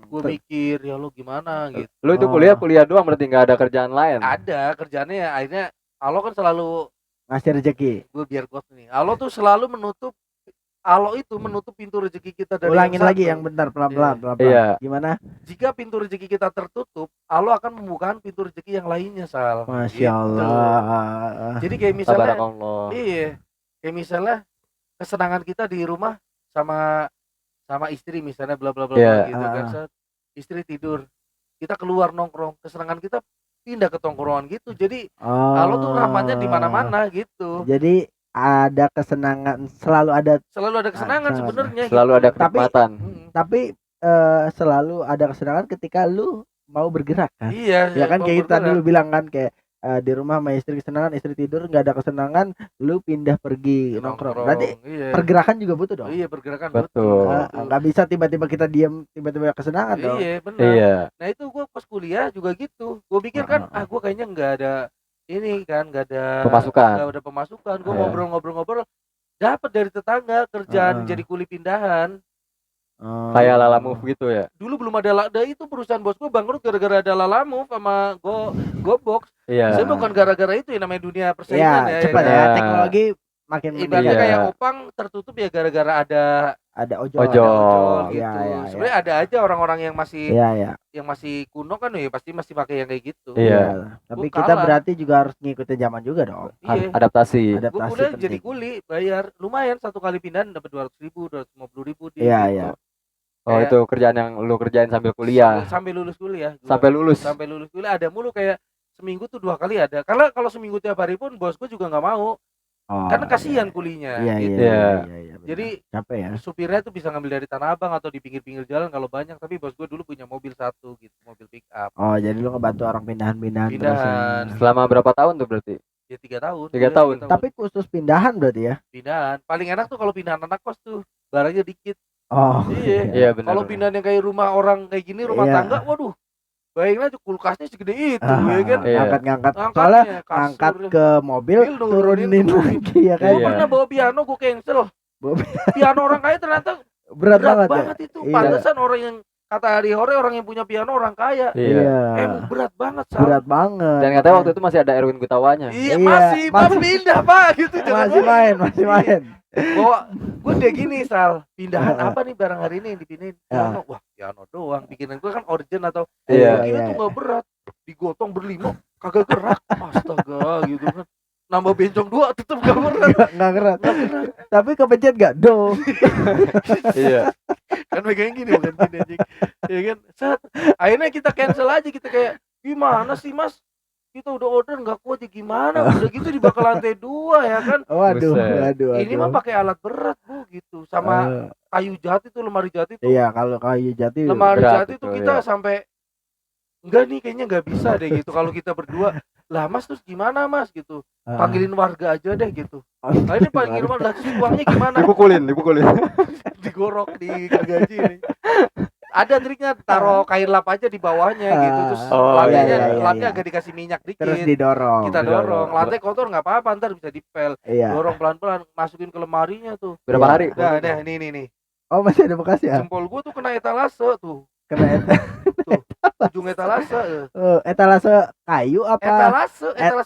Gue Ter- mikir ya lo gimana gitu. Lu itu Oh. kuliah doang berarti nggak ada kerjaan lain. Ada kerjaannya ya, akhirnya Allah kan selalu, ngasih rezeki. gue biar kuat nih. Allah tuh selalu Allah itu menutup pintu rezeki kita dari Ulangin yang lagi satu. yang bentar pelan-pelan, pelan-pelan. Iya. Gimana? Jika pintu rezeki kita tertutup, Allah akan membukakan pintu rezeki yang lainnya, Sal. Masya Gitu. Allah. Jadi kayak misalnya, Tabarakallah. iya, kayak misalnya kesenangan kita di rumah sama istri misalnya, bla bla bla Iya. gitu kan. Set, istri tidur, kita keluar nongkrong, kesenangan kita pindah ke tongkrongan gitu. Jadi Allah tuh rahmatnya di mana-mana gitu. Jadi ada kesenangan, selalu ada kesenangan Ah, sebenarnya Selalu gitu. ada kenikmatan. tapi selalu ada kesenangan ketika lu mau bergerak kan. Iya, Ya kan mau kayak tadi bergerak. lu bilang kan kayak di rumah sama istri kesenangan, istri tidur nggak ada kesenangan, lu pindah pergi nongkrong. Berarti iya. pergerakan juga butuh dong. Iya, pergerakan Betul. Nggak bisa tiba-tiba kita diam tiba-tiba kesenangan dong. Iya, benar. Iya. Nah, itu gue pas kuliah juga gitu. Gue pikir kan, gue kayaknya nggak ada ini kan, nggak ada pemasukan. Gue Iya. ngobrol-ngobrol dapat dari tetangga kerjaan jadi kuli pindahan. Kayak Lala Move gitu ya. Dulu belum ada itu perusahaan bos gue bangkrut gara-gara ada Lala Move sama GoBox. Iya. Saya bukan gara-gara itu ya, namanya dunia persaingan ya. Cepat kan? ya, Iya. teknologi makin Ibaratnya Iya. kayak Opang tertutup ya gara-gara ada ojol. Ojol. gitu. Iya. Sebenarnya ada aja orang-orang yang masih Iya. yang masih kuno kan ya pasti masih pakai yang kayak gitu. Iya. Tapi Gua kita kalah. berarti juga harus ngikutin zaman juga dong. Iya. Adaptasi. Gue Adaptasi kuliah penting. jadi kuli, bayar lumayan satu kali pindahan dapat 200.000, 250.000 Iya, gitu. iya. Oh, Kayak- itu kerjaan yang lu kerjain sambil kuliah. Sampai lulus kuliah. Gua. Sampai lulus. Sampai lulus kuliah ada mulu kayak seminggu tuh 2 kali ada. Karena kalau seminggu tiap hari pun bos gue juga nggak mau. Oh, Karena kasihan kulinya. Iya, gitu. Iya. benar. Jadi capek ya. supirnya tuh bisa ngambil dari Tanah Abang atau di pinggir-pinggir jalan kalau banyak. Tapi bos gue dulu punya mobil satu gitu, mobil pick up. Oh, jadi lu ngebantu orang pindahan-pindahan terus. Pindahan. Ya. Selama berapa tahun tuh berarti? Ya 3 tahun. 3 tahun. Tapi khusus pindahan berarti ya? pindahan. Paling enak tuh kalau pindahan anak kos tuh. Barangnya dikit. Oh. Iya. Iya, benar. Kalau pindahan yang kayak rumah orang kayak gini, rumah Iya. tangga, waduh. Bayangin aja kulkasnya segede itu ya kan. Iya. Ngangkat-ngangkat. Angkatnya, Soalnya kasur. angkat ke mobil, Turunin turunin lagi ya kan. Gue Iya. pernah bawa piano, gue cancel. Bawa Piano orang kaya ternyata Berat berat banget. banget Ya? itu. Iya. Pantesan orang yang kata Hari Hore, orang yang punya piano orang kaya. Iya. Emang berat banget, Sal. Berat banget. Dan katanya waktu itu masih ada Erwin Gutawanya. Iya, Iya, masih masih- pindah Pak gitu. jangan masih main. main. Bawa gue udah gini, Sal. Pindahan Heeh. apa nih barang hari ini yang dipindahin? Piano. Wah, piano doang. Bikinan gue kan origin atau Iya. gila tuh gak berat. Digotong berlima kagak gerak. Astaga gitu kan. Nambah bencong 2 tetep gak berat. Nggak gerak. Tapi kepencet gak? Do. Iya. Kan megangnya gini bukan gini anjing. Ya kan? Set. Akhirnya kita cancel aja, kita kayak gimana sih Mas? Kita udah order nggak kuat ya gimana? Udah gitu di bakal lantai 2 ya kan. Waduh, Buset. waduh. Ini mah pakai alat berat Bu gitu. Sama kayu jati tuh, lemari jati tuh. Iya, kalau kayu jati Lemari berat jati itu, tuh kita iya. sampai enggak nih kayaknya nggak bisa deh gitu kalau kita berdua. Lah Mas terus gimana Mas gitu. Panggilin warga aja deh gitu. Akhirnya panggilin warga, lah terus uangnya gimana? Dipukulin. Digorok di gergaji nih. Ada triknya, taruh kain lap aja di bawahnya gitu, terus Oh, lapnya iya, lapnya agak dikasih minyak dikit. terus didorong. Kita dorong, lantai kotor nggak apa-apa, ntar bisa dipel. Iya. Dorong pelan-pelan, masukin ke lemarinya tuh. Berapa Iya. hari? Nah, nih. Oh, masih ada bekas ya? Jempol gua tuh kena etalase tuh. Kena Ujung etalase. etalase kayu apa?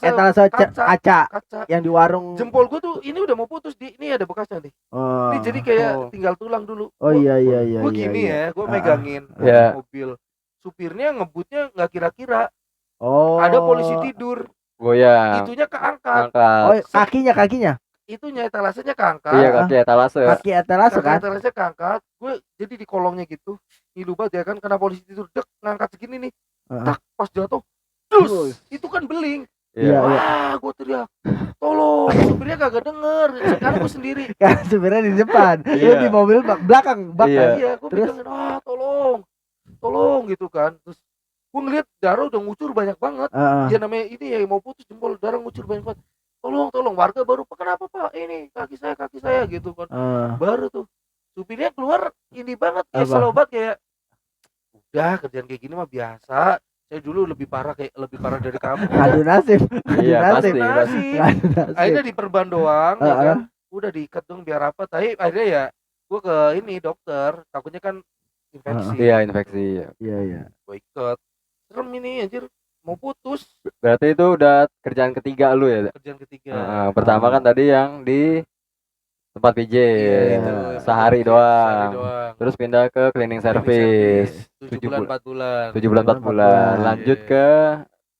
Etalase Kaca kaca. yang di warung. Jempol gua tuh ini udah mau putus ini ada bekasnya nih. Oh. Ini jadi kayak tinggal tulang dulu. Oh iya. Gua gini ya, gua Ah. megangin Iya. mobil. Supirnya ngebutnya nggak kira-kira. Oh. Ada polisi tidur. Goyang. Itunya keangkat. Oh, Angkat. kakinya. Itunya etalasenya keangkat. Iya, kaki etalase. Kaki etalase kan? Etalase keangkat. Gue jadi di kolongnya gitu. Ngilu banget ya kan, karena polisi tidur dek ngangkat segini nih. Heeh. Tak pas jatuh. Dus, Dus. itu kan beling. Iya. Wah, gue teriak. Tolong, supirnya kagak denger. Sekarang gue sendiri. Kan sebenarnya di depan. Lu Iya. di mobil belakang. Iya. Iya, gue Terus? bilangin, tolong gitu kan. Terus gue ngeliat darah udah ngucur banyak banget. Heeh. Ya namanya ini ya mau putus jempol, darah ngucur banyak banget. Tolong, warga baru, kenapa Pak? Ini kaki saya gitu kan. Baru tuh supirnya keluar ini banget kayak Apa? slow banget kayak udah kerjaan kayak gini mah biasa. Saya dulu lebih parah dari kamu. Adu nasib. Iya, nasib. pasti. Adu nasib. Akhirnya diperban doang ya Heeh. kan. Udah diikat dong biar apa. Tapi akhirnya ya gua ke ini dokter, takutnya kan infeksi. Iya, infeksi. Iya. Gua ikat. Serem ini anjir, mau putus Berarti itu udah kerjaan ketiga lu ya? kerjaan ketiga. Pertama kan tadi yang di tempat PJ. Iya, itu. Sehari doang. doang. Terus pindah ke cleaning service. 7 bulan 4 bulan. 7 bulan 4 bulan. Lanjut Iya. ke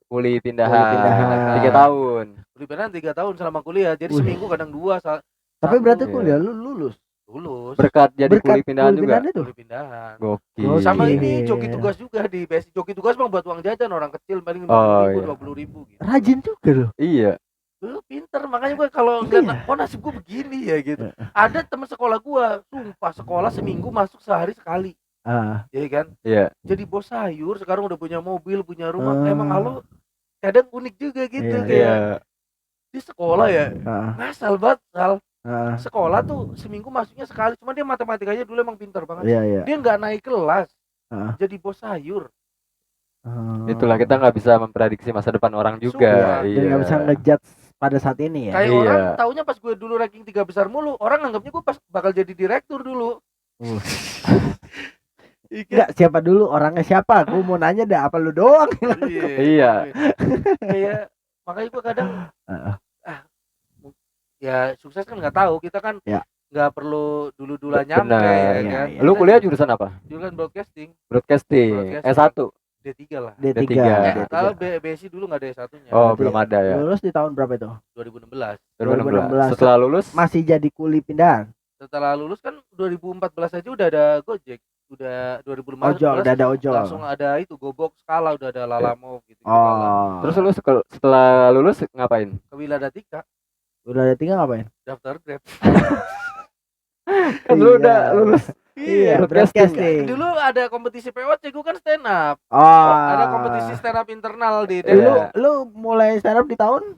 kuli pindahan. Kuli pindahan. 3 tahun. Kuliah 3 tahun selama kuliah. Jadi Wih. seminggu kadang 2 Tapi berarti Iya. kuliah lu lulus. lulus. Berkat jadi kuli pindahan kuli juga. pindahan itu. Kuli pindahan. Gokil. Sama Gokil. ini joki tugas juga di BSI. Joki tugas bang buat uang jajan orang kecil paling 50.000, Oh, iya. 20.000 gitu. Rajin juga loh. Iya. Lu pinter, makanya gue kalau ngeliat, Iya. kok nasib gue begini ya gitu. Ada teman sekolah gue, sumpah sekolah seminggu masuk sehari sekali, ya kan? Iya. Jadi bos sayur, sekarang udah punya mobil, punya rumah. Ah. Emang Allah kadang unik juga gitu, Iya, kayak Iya. di sekolah ya, Heeh. ngasal banget, Sal. Heeh. Sekolah tuh seminggu masuknya sekali, cuma dia matematikanya dulu emang pinter banget. Iya, iya. Dia nggak naik kelas, Heeh. jadi bos sayur. Itulah kita nggak bisa memprediksi masa depan orang juga. Sumpah. Dan nggak bisa ngejudge pada saat ini ya. Kayak Iya. orang taunya pas gue dulu ranking 3 besar mulu, orang anggapnya gue pas bakal jadi direktur dulu. Enggak, siapa dulu orangnya siapa? Gue mau nanya dah, apa lu doang? Iya. Kayak makanya gue kadang Heeh. ya sukses kan nggak tahu, kita kan Ya. nggak perlu dulu-duluan nyampe Benar. ya Iya, kan. iya. Lu Kita kuliah jurusan apa? jurusan broadcasting Broadcasting. Broadcasting. S1. D3 lah. D3. D3. D3. Kalau BSI dulu nggak ada S1-nya. Oh, Berarti belum ada ya. Lulus di tahun berapa itu? 2016. 2016. Setelah lulus Masih jadi kuli pindahan. Setelah lulus kan 2014 aja udah ada Gojek. Udah 2015 Ojol, udah ada ojol. langsung ada itu Gobok Skala, udah ada Lalamove gitu. Oh. terus lu setelah lulus ngapain? Ke Wiladatika Udah ada tinggal ngapain? daftar Grab. Kan lu Iya. udah lulus. Iya, broadcasting. broadcasting. Dulu ada kompetisi POC, gue kan stand up. Oh. Ada kompetisi stand up internal di Iya. Depok. Lu mulai stand up di tahun?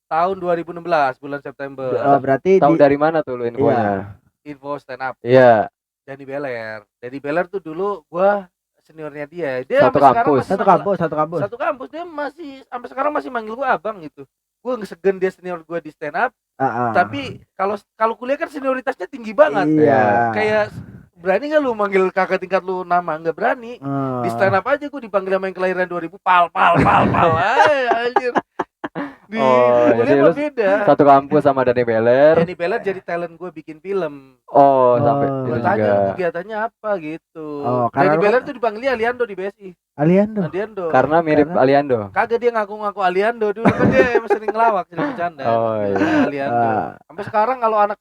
Tahun 2016 bulan September. Oh, berarti Tahu di dari mana tuh lu infonya? Info stand up Iya. Dani Beler. Dani Beler tuh dulu gua seniornya dia. Dia Satu sampai sekarang kampus. masih satu manggil- kampus, satu kampus. Satu kampus, dia masih sampai sekarang masih manggil gua abang gitu. Gua segen dia senior gua di stand up, tapi kalau kuliah kan senioritasnya tinggi banget. Iya. Kayak berani nggak lu manggil kakak tingkat lu nama? Nggak berani. Di stand up aja gua dipanggil sama yang kelahiran 2000 pal. Ay, anjir. Di Oh, kuliah jadi mah lu beda. Satu kampus sama Dani Beler. Dani Beler jadi talent gue bikin film. Oh, sampai Oh. itu Gue tanya juga. kegiatannya apa gitu. Oh, karena Dani lu Beler kan- tuh dipanggilnya Aliando di BSI. Aliando. Aliando. Karena mirip Karena- Aliando. Kagak, dia ngaku-ngaku Aliando dulu kan dia emang sering ngelawak, sering bercanda. Oh, iya. Bilangnya Aliando. Ah. Sampai sekarang kalau anak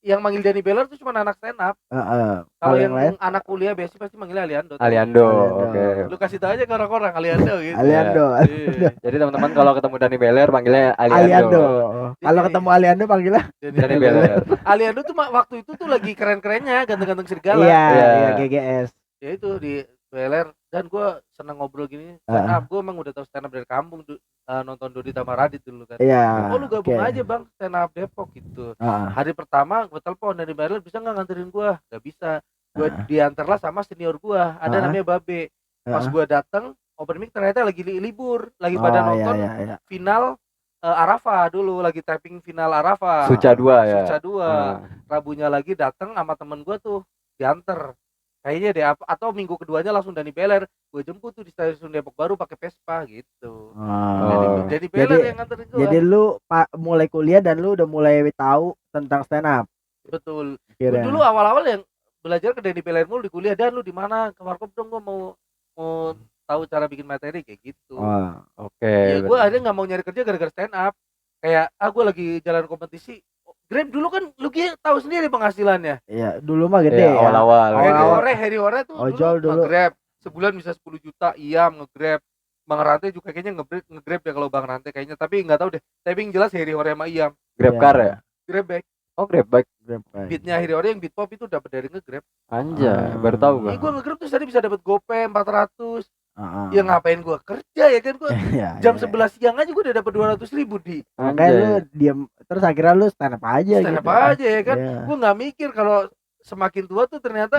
yang manggil Dani Beler tuh cuma anak stand up. Kalau Kalau yang lain? yang anak kuliah BSI pasti manggilnya Aliando. tuh. Aliando. Aliando. Oke. Lu kasih tau aja ke orang-orang Aliando gitu. Aliando. Iya. Jadi teman-teman kalau ketemu Dani Beler panggilnya Aliando. Aliando. Kalau ketemu Aliando panggilnya? Dani Beler. Aliando tuh waktu itu tuh lagi keren-kerennya ganteng-ganteng serigala. Iya, Iya. iya GGS. Ya itu di Beler, dan gue seneng ngobrol gini stand up. Gue emang udah tahu stand up dari kampung, nonton Dodi Tamaradit dulu kan. Iya. Oh lu gabung oke. aja bang stand up Depok gitu. Ah, Hari pertama gue telepon dari Beler, bisa nggak nganterin gue? Gak bisa. Gue Ah. diantarlah sama senior gue, ada Ah. namanya Babe. Pas Ah. gue dateng open mic ternyata lagi libur, lagi pada Oh, nonton iya, iya. final Arafah dulu, lagi tapping final Arafah. Suca 2 ya. Suca 2. Ah. Rabunya lagi dateng sama temen gue tuh diantar. Kayaknya deh atau minggu keduanya langsung Dani Beler, gue jemput tuh di stasiun Depok Baru pakai Vespa gitu. Oh. Jadi Beler yang nganterin gue. Jadi lu mulai kuliah dan lu udah mulai tahu tentang stand up. Betul. Kira. Dulu awal-awal yang belajar ke Dani Beler mulu di kuliah, dan lu di mana, ke Warkop dong, gue mau tahu cara bikin materi kayak gitu. Wah. Oke. Ya gue akhirnya nggak mau nyari kerja gara-gara stand up. Kayak gue lagi jalan kompetisi. Grab dulu kan lu tahu sendiri penghasilannya. Iya, dulu mah gede Iya, ya. awal-awal. Awal-awal. Harry Hore tuh Ojol dulu. nge-Grab sebulan bisa 10 juta, Iam nge-Grab. Bang Rante juga kayaknya nge-Grab ya kalau Bang Rante kayaknya, tapi nggak tahu deh. Tapi yang jelas Harry Hore sama Iam. Grab Iya. car ya? Grab back. Oh, Grab bike. Grab kan. Beatnya Harry Hore yang beat pop itu dapat dari nge-Grab. Anjay, baru tahu Ini gua. gue nge-Grab tuh tadi bisa dapat GoPay 400. Heeh. Ya ngapain gue kerja ya kan, gue Iya, jam iya. 11 siang aja gue udah dapat 200.000 di Makanya lu Anjay. diam terus akhirnya lu stand up aja stand gitu. up aja ya kan. Iya. Gue nggak mikir kalau semakin tua tuh ternyata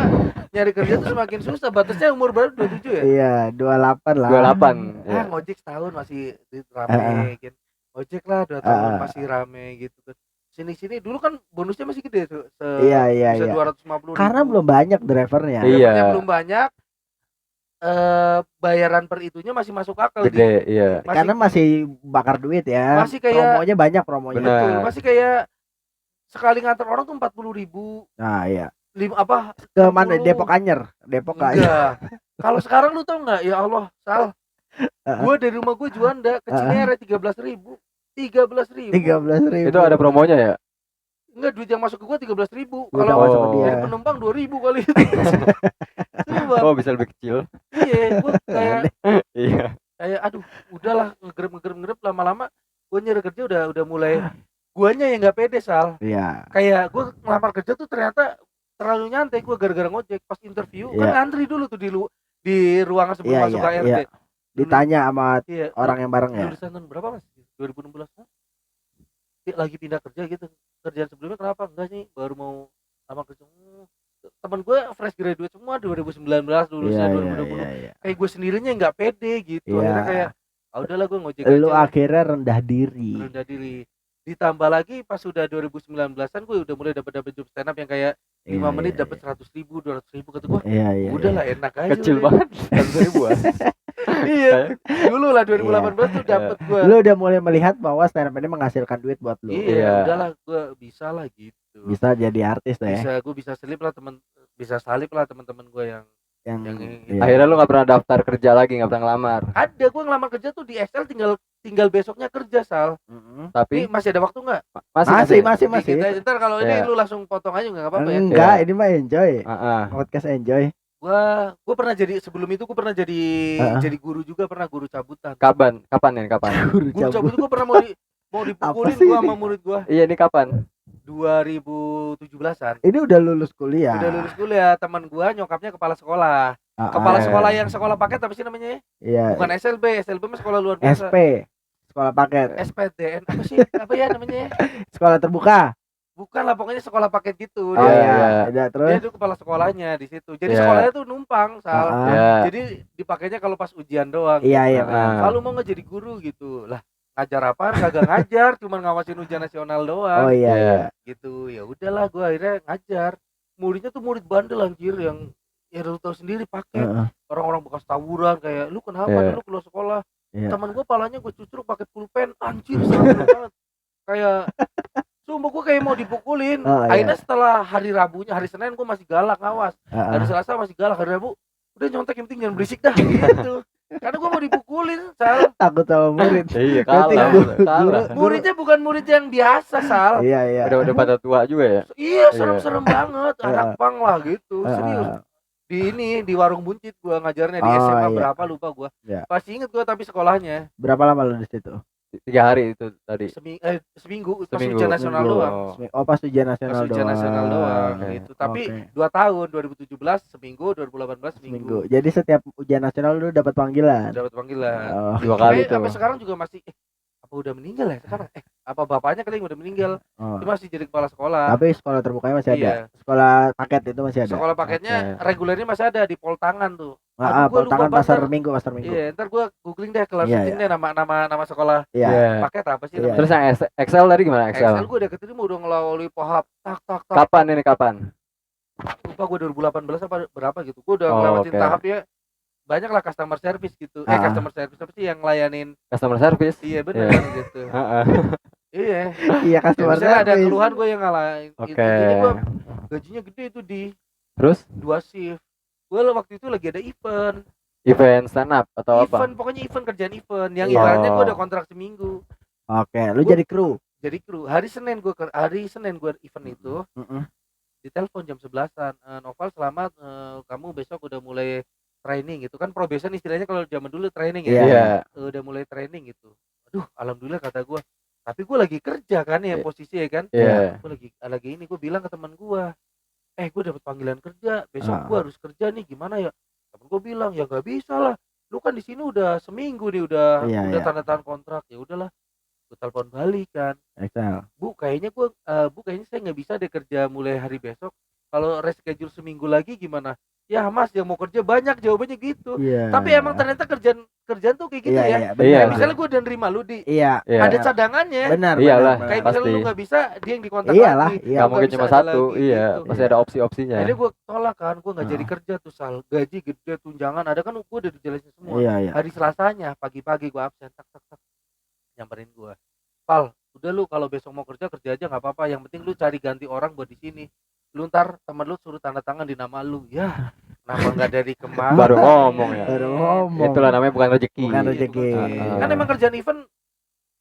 nyari kerja tuh semakin susah. Batasnya umur baru 27 ya. Iya, 28 lah. 28. Ya. Ngojek setahun masih rame kan. Ojek lah 2 tahun masih rame gitu kan. Sini-sini dulu kan bonusnya masih gede tuh. Iya, iya, Bisa iya. 250.000. Karena belum banyak drivernya. Iya. Drivernya belum banyak. Bayaran per itunya masih masuk akal. Gede, iya. Karena masih bakar duit ya. Masih kayak- promonya banyak promonya. Benar. Betul, masih kayak sekali nganter orang tuh 40.000. Nah, iya. Apa? Ke mana? 60. Depok Anyer. Depok aja. Enggak. Kalau sekarang lu tau nggak? Ya Allah, Sal. Gua dari rumah gue Juanda ke Cinere 13.000. 13.000. 13.000. Itu ada promonya ya? Enggak, duit yang masuk ke gua 13.000. Udah Kalau masuk ke dia. dari penumpang 2.000 kali itu. Coba. Oh, bisa lebih kecil. Iya, gua kayak Iya. aduh, udahlah ngegrab lama-lama Gue nyari kerja udah mulai guanya yang nggak pede Sal. Iya. Kayak gue ngelamar kerja tuh ternyata terlalu nyantai gue gara-gara ngojek. Pas interview kan ngantri dulu tuh di ruangan sebelum masuk HRD. Iya. Ditanya sama orang yang bareng ya. Lulusan tahun berapa Mas? 2016. Lagi pindah kerja gitu. Kerjaan sebelumnya kenapa? Enggak sih, baru mau lamar kerja. Temen gue fresh graduate semua 2019 lulusnya 2020. Kayak gue sendirinya nggak pede gitu. Akhirnya kayak udahlah gue ngojek aja. Lu akhirnya rendah diri. Ditambah lagi pas sudah 2019-an gue udah mulai dapat job stand up yang kayak 5 menit dapat 100.000, 200.000 kata gue. Udahlah enak aja. Kecil banget 100.000. Iya. Dulu lah 2018 tuh dapat gue. Lu udah mulai melihat bahwa stand up ini menghasilkan duit buat lu. Iya, udahlah gue bisa lah gitu. Bisa jadi artis ya. Bisa, gue bisa salip lah teman-teman gue yang akhirnya lu nggak pernah daftar kerja lagi, nggak pernah ngelamar. Ada, gue ngelamar kerja tuh di Excel tinggal besoknya kerja Sal. Tapi masih ada waktu nggak? Masih. Ntar kalau ini lu langsung potong aja nggak apa-apa ya? Enggak, ini mah enjoy. Podcast enjoy. Gue pernah jadi sebelum itu gue pernah jadi guru juga, pernah guru cabutan. Kapan? Guru cabut gue pernah mau dipukulin gue sama murid gue. Iya, ini kapan? 2017-an. Ini udah lulus kuliah. Teman gua nyokapnya kepala sekolah. Kepala sekolah yang sekolah paket apa sih namanya? Iya. Bukan SLB mah sekolah luar biasa. SP. Sekolah paket. SPTN apa sih? Apa ya namanya? Sekolah terbuka. Bukan lah, pokoknya sekolah paket gitu. Terus dia itu kepala sekolahnya di situ. Jadi sekolahnya tuh numpang, Sal. Jadi dipakainya kalau pas ujian doang. Iya. Kalau mau nggak jadi guru gitu. Lah, ngajar apa? Kagak ngajar, cuma ngawasin ujian nasional doang. Oh iya. Gitu. Ya udahlah, gua akhirnya ngajar. Muridnya tuh murid bandel anjir yang ya lu tahu sendiri pakai orang-orang bekas tawuran kayak lu kenapa lu keluar sekolah. Teman gua palanya gua cucruk pakai pulpen, anjir serem banget. Kayak sumpah gua kayak mau dipukulin. Akhirnya setelah hari Rabunya, hari Senin gua masih galak ngawas. Hari Selasa masih galak, hari Rabu udah nyontek, yang penting jangan berisik dah gitu. Karena gue mau dipukulin, Sal. Takut sama murid. Iya, kalah. Muridnya bukan murid yang biasa, Sal. Iya. Udah pada tua juga ya. Iya, serem-serem banget. Anak pang lah gitu, serius. Di warung buncit gua ngajarnya di SMA berapa lupa gua. Pasti inget gua tapi sekolahnya. Berapa lama lu di situ? 3 hari itu tadi. Seminggu pas ujian nasional doang. Pas ujian nasional doang gitu. Tapi 2 tahun, 2017 seminggu, 2018 seminggu. Jadi setiap ujian nasional lu dapat panggilan. 2 kali tuh. Sampai sekarang juga masih apa udah meninggal ya sekarang? Apa bapaknya kali yang udah meninggal? Dia masih jadi kepala sekolah. Tapi sekolah terbukanya masih ada. Sekolah paket itu masih ada. Sekolah paketnya regulernya masih ada di Poltangan tuh. Poltangan pasar minggu. Iya, ntar gua googling deh, searching deh nama sekolah paket apa sih namanya. Terus yang Excel tadi gimana Excel? Excel gua udah keterima, udah ngelalui pohap tak. Kapan? Lupa gua 2018 apa berapa gitu. Gua udah ngelewatin tahap ya. Banyak lah customer service gitu. Customer service apa sih yang layanin customer service? Iya benar gitu. Iya customer service. Ada keluhan gue yang ngalahin. Jadi gue gajinya gede itu Terus 2 shift. Gue waktu itu lagi ada event stand up atau apa? Pokoknya kerjaan event yang ibaratnya gue udah kontrak seminggu. Oke, lu jadi kru. Hari Senin gue event itu. Ditelepon jam 11-an. Noval selamat, kamu besok udah mulai training gitu kan, probation istilahnya kalau zaman dulu training ya. Udah mulai training gitu. Aduh, alhamdulillah kata gue. Tapi gue lagi kerja kan ya posisi ya kan. Gue lagi ini, gue bilang ke teman gue, gue dapat panggilan kerja, besok gue harus kerja nih, gimana ya? Temen gue bilang, ya nggak bisa lah. Lu kan di sini udah seminggu nih, udah tanda tangan kontrak. Ya udahlah, gue telepon balik kan. Bu, kayaknya saya nggak bisa deh kerja mulai hari besok. Kalau reschedule seminggu lagi gimana? Ya Mas, yang mau kerja banyak, jawabannya gitu. Tapi emang ternyata kerjaan tuh kayak gitu ya. Misalnya gue udah nerima lu ada cadangannya. Benar. Kayak misalnya lu nggak bisa, dia yang dikontak lagi. Gak mungkin cuma satu. Gitu. Pasti ada opsi-opsinya. Jadi gue tolak kan, gue nggak jadi kerja tuh, Sal. Gaji gede, tunjangan ada kan, gue udah dijelasin semua. Hari Selasanya pagi-pagi gue absen, tak nyamperin gue. Pal, udah lu kalau besok mau kerja aja nggak apa-apa. Yang penting lu cari ganti orang buat di sini. Lu ntar temen lu suruh tanda tangan di nama lu. Ya, kenapa nggak dari kemarin? Baru ngomong ya. Ngomong. Itulah namanya bukan rezeki. Kan emang kerjaan event,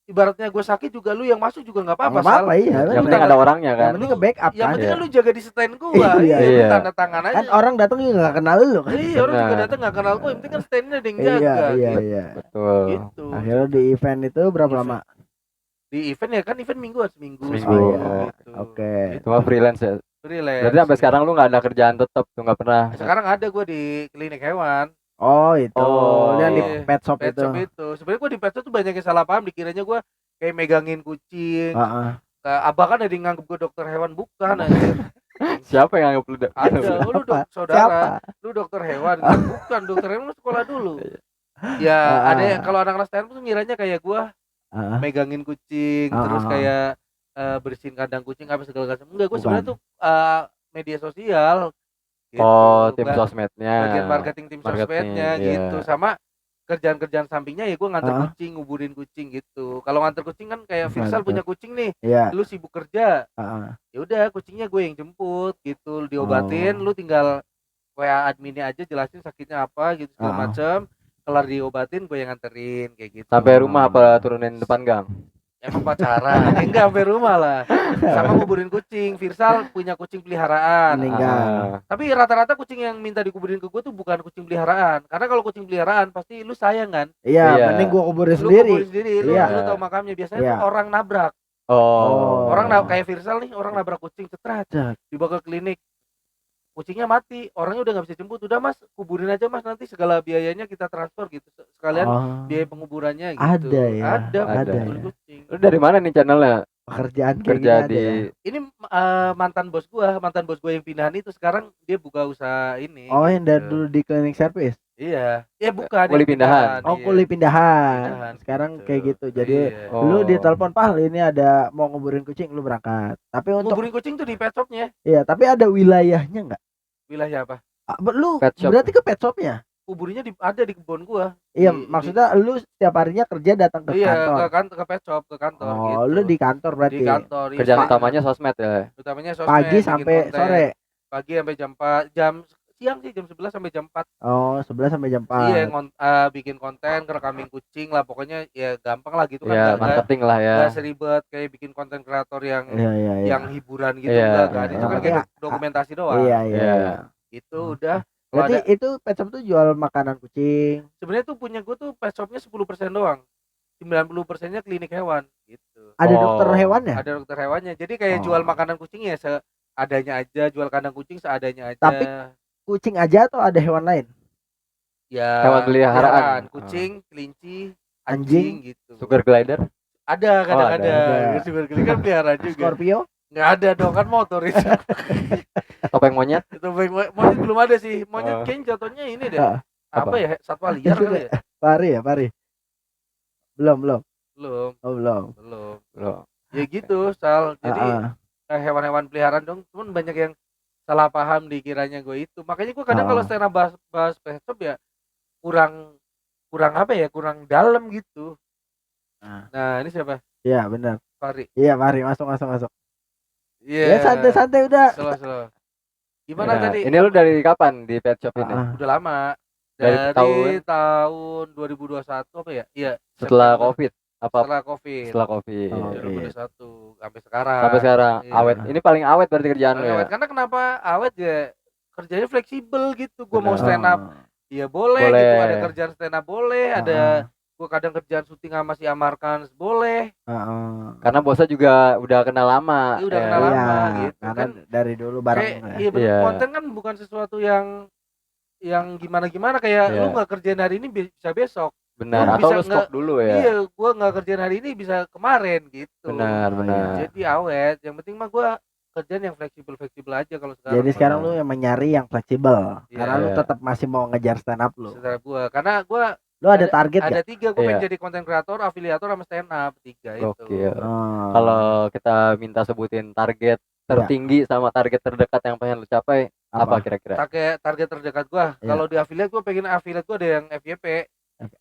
ibaratnya gue sakit juga lu yang masuk juga nggak apa-apa. Yang penting ada orangnya kan. Yang penting nge-backup kan. Yang penting kan lu jaga di stand gua. Lu tanda tangan aja. Kan orang datang juga nggak kenal lu kan. Iya, orang juga datang nggak kenal gua. Yang penting kan standnya ada yang jaga. Iya. Betul. Gitu. Akhirnya di event itu berapa lama? Di event ya kan event mingguan seminggu Seminggu, ya. gitu. Oke. Gitu. Cuma freelance ya. Freelance. Berarti sampai sekarang lu nggak ada kerjaan tetap tuh, nggak pernah. Sekarang ada gue di klinik hewan. Oh itu Oh, yang di iya. pet shop Pet itu. shop itu. Sebenarnya gue di pet shop tuh banyak yang salah paham, dikiranya gue kayak megangin kucing. Heeh. Abah kan ada yang nganggep gue dokter hewan, bukan anjir. Siapa yang nganggep lu? Ada, lu Siapa? saudara, lu dokter hewan, kan? Bukan dokter hewan, lu sekolah dulu. Ya ada kalau anak-anak stand tuh ngiranya kayak gue megangin kucing, terus kayak bersihin kandang kucing apa segala macam. Enggak, gue sebenarnya tuh media sosial. Gitu. Oh, tim sosmednya. Bagian marketing tim sosmednya gitu, sama kerjaan-kerjaan sampingnya ya gue nganter kucing, nguburin kucing gitu. Kalau nganter kucing kan kayak Firsal punya kucing nih, lu sibuk kerja, ya udah kucingnya gue yang jemput gitu, diobatin, lu tinggal WA adminnya aja jelasin sakitnya apa gitu segala macem, kelar diobatin gue yang nganterin kayak gitu. Sampai rumah apa turunin depan gang? Emang pacaran? Enggak sampai rumah lah. Sama nguburin kucing. Firsal punya kucing peliharaan. Meninggal. Tapi rata-rata kucing yang minta dikuburin ke gue tuh bukan kucing peliharaan. Karena kalau kucing peliharaan pasti lu sayang kan? Iya, mending gua kuburin Lu sendiri. kuburin sendiri. Lu tahu makamnya. Biasanya tuh orang nabrak. Orang kayak Firsal nih, orang nabrak kucing cetrat. Dibawa ke klinik. Kucingnya mati, orangnya udah nggak bisa jemput, udah mas kuburin aja mas, nanti segala biayanya kita transfer gitu, sekalian biaya penguburannya gitu. Ada kucing. Lu dari mana nih channelnya? Pekerjaan kerja di ini mantan bos gua yang pindahan itu sekarang dia buka usaha ini. Yang dari dulu di klinik servis. Iya, bukan kuli pindahan. Kuli pindahan. Sekarang gitu. Kayak gitu. Jadi lu ditelepon, Pal, ini ada mau nguburin kucing, lu berangkat. Tapi untuk nguburin kucing tuh di pet shopnya. Iya, tapi ada wilayahnya enggak? Wilayah apa? Lu berarti ke pet shopnya? Kuburinnya ada di kebun gua. Iya, maksudnya lu setiap harinya kerja datang ke kantor. Iya, ke pet shop, ke kantor gitu. Lu di kantor berarti. Di kantor. Kerjaan utamanya sosmed ya. Utamanya sosmed. Pagi sampai sore. Pagi sampai jam 4, siang sih jam 11 sampai jam 4. 11 sampai jam 4. Iya, bikin konten, ngerekamin kucing lah, pokoknya ya gampang lah gitu kan. Iya, marketing lah ya. Enggak seribet kayak bikin konten kreator yang yang hiburan gitu enggak. Itu kan kayak dokumentasi doang. Iya. Itu udah. Berarti itu pet shop tuh jual makanan kucing. Sebenarnya tuh punya gue tuh pet shopnya 10% doang. 90%-nya klinik hewan gitu. Ada dokter hewannya? Ada dokter hewannya. Jadi kayak jual makanan kucing ya seadanya aja, jual kandang kucing seadanya aja. Tapi kucing aja atau ada hewan lain? Ya, hewan peliharaan. Kucing, kelinci, anjing gitu. Sugar glider? Ada kadang-kadang. Sugar glider kan peliharaan juga. Scorpio? Nggak ada dong, kan motor itu. Topeng monyet? Topeng monyet belum ada sih. Monyet kayaknya jatuhnya ini deh. Apa ya? Satwa liar kali ya? Pari. Belum. Belum. Ya gitu, Sal. Jadi hewan-hewan peliharaan dong. Cuman banyak yang salah paham dikiranya gue itu. Makanya gue kadang kalau stand up bahas pet shop ya kurang apa ya? Kurang dalam gitu. Nah, ini siapa? Iya, benar. Pari. Iya, Pari, masuk. Iya. Ya santai udah. Slow. Gimana tadi? Ini lu dari kapan di pet shop ini? Udah lama. Dari tahun 2021 apa ya? Iya. Setelah Covid. Setelah Covid. 2021 sampai sekarang. Iya. Awet. Ini paling awet berarti kerjaan lu ya. Karena kenapa awet ya? Kerjanya fleksibel gitu. Gua mau stand up, ya boleh. Gitu. Ada kerjaan stand up boleh. Ada gua kadang kerjaan syuting sama si Amarkans boleh. Karena bosnya juga udah kenal lama. Udah kenal lama gitu. Karena Kan dari dulu bareng. Iya, konten kan bukan sesuatu yang gimana kayak lu nggak kerjain hari ini bisa besok. Benar, atau lu stop dulu ya. Iya, gua nggak kerjain hari ini bisa kemarin gitu. Benar. Jadi awet. Yang penting mah gua kerjaan yang fleksibel aja kalau sekarang. Jadi sekarang lu yang mencari yang fleksibel. Karena lu tetap masih mau ngejar stand up lu. Stand up gua. Karena gua lu ada target ada 3, gue pengen jadi konten kreator, afiliator sama stand up 3 itu. Kalau kita minta sebutin target tertinggi sama target terdekat yang pengen lu capai, apa kira-kira? Target terdekat gua, kalau di affiliate gua pengen affiliate gua ada yang FYP.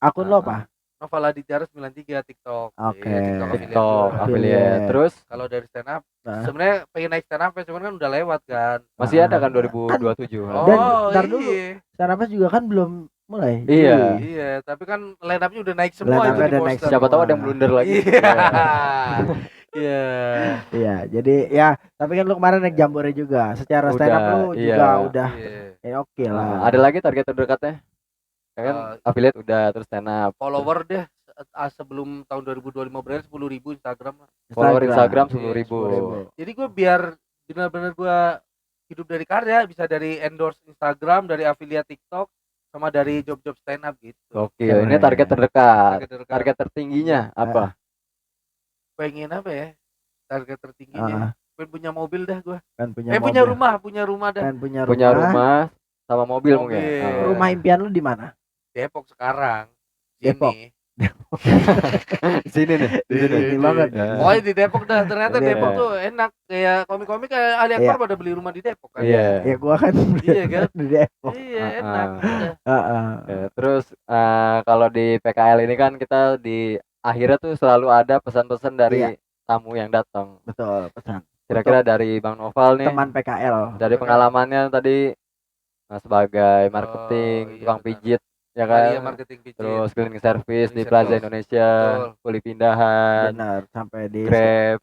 Akun lo apa? Novala Aditya 93 TikTok. Oke. TikTok affiliate. Terus kalau dari stand up, sebenarnya pengen naik stand up cuman kan udah lewat kan. Masih ada kan 2027. Dan ntar dulu. Stand up juga kan belum mulai. Iya, tapi kan line up-nya udah naik semua itu di poster. Siapa tahu ada yang blunder lagi. Iya. Jadi ya, tapi kan lu kemarin naik Jambore juga. Secara stand up lu juga udah oke lah. Ada lagi target terdekatnya? Kan affiliate udah, terus stand up. Follower deh sebelum tahun 2025 beres 10.000 Instagram lah. Follower Instagram Iya, 10.000. 10.000. Jadi gue biar benar-benar gue hidup dari karya, bisa dari endorse Instagram, dari affiliate TikTok, sama dari job-job stand up gitu. Oke, Keren. ini target terdekat. Target Target tertingginya apa? pengen apa ya? Target tertingginya. Pengen punya mobil dah gue. Kan punya Punya mobil. rumah dah. Kan punya Punya rumah sama mobil Mobil. mungkin. Rumah impian lu di mana? Depok sekarang. Depok. Sini. Di sini nih, di sini. Ini banget. Ya. Oh di Depok dah. Ternyata Iya. Depok tuh enak. Kayak komik-komik kayak Ali Akbar pada beli rumah di Depok kan. Iya. Ya gua kan Iya kan? di Depok. Iya enak. Udah. Ya, terus kalau di PKL ini kan kita di akhirnya tuh selalu ada pesan-pesan dari Iya. tamu yang datang. Betul, pesan. Kira-kira dari Bang Noval nih, Teman PKL. dari pengalamannya tadi sebagai iya, marketing, tukang benar. pijit, ya Iya kan? marketing pijit. Terus cleaning service di Cleaning Plaza service. Indonesia, Betul. kuli pindahan, Benar, sampai di Grab,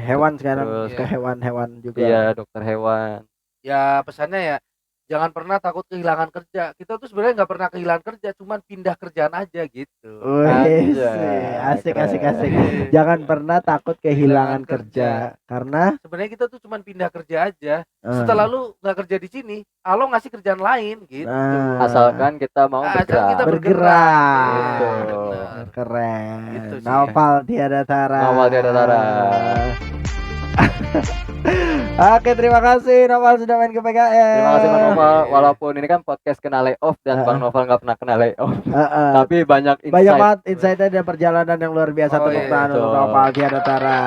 hewan sekarang Terus, ke hewan-hewan juga. iya dokter hewan. Ya pesannya ya jangan pernah takut kehilangan kerja. Kita tuh sebenarnya nggak pernah kehilangan kerja, cuman pindah kerjaan aja gitu. Wih, Anjay, asik keren. asik asik. Jangan pernah takut kehilangan kerja karena Sebenarnya kita tuh cuman pindah kerja aja. Setelah lu nggak kerja di sini, Allah ngasih kerjaan lain gitu. Asalkan kita mau Asal bergerak. kita bergerak. Iya, Betul. benar. Keren. Gitu sih. Noval tiada tara. Noval tiada tara. Oke, terima kasih Noval sudah main ke PKL. Terima kasih Bang Noval. Walaupun ini kan podcast kena layoff dan Bang Noval nggak pernah kena layoff, tapi banyak insight. Banyak banget insight dan perjalanan yang luar biasa. Oh, Tepuk iya, tangan betul. untuk Noval tiada tara.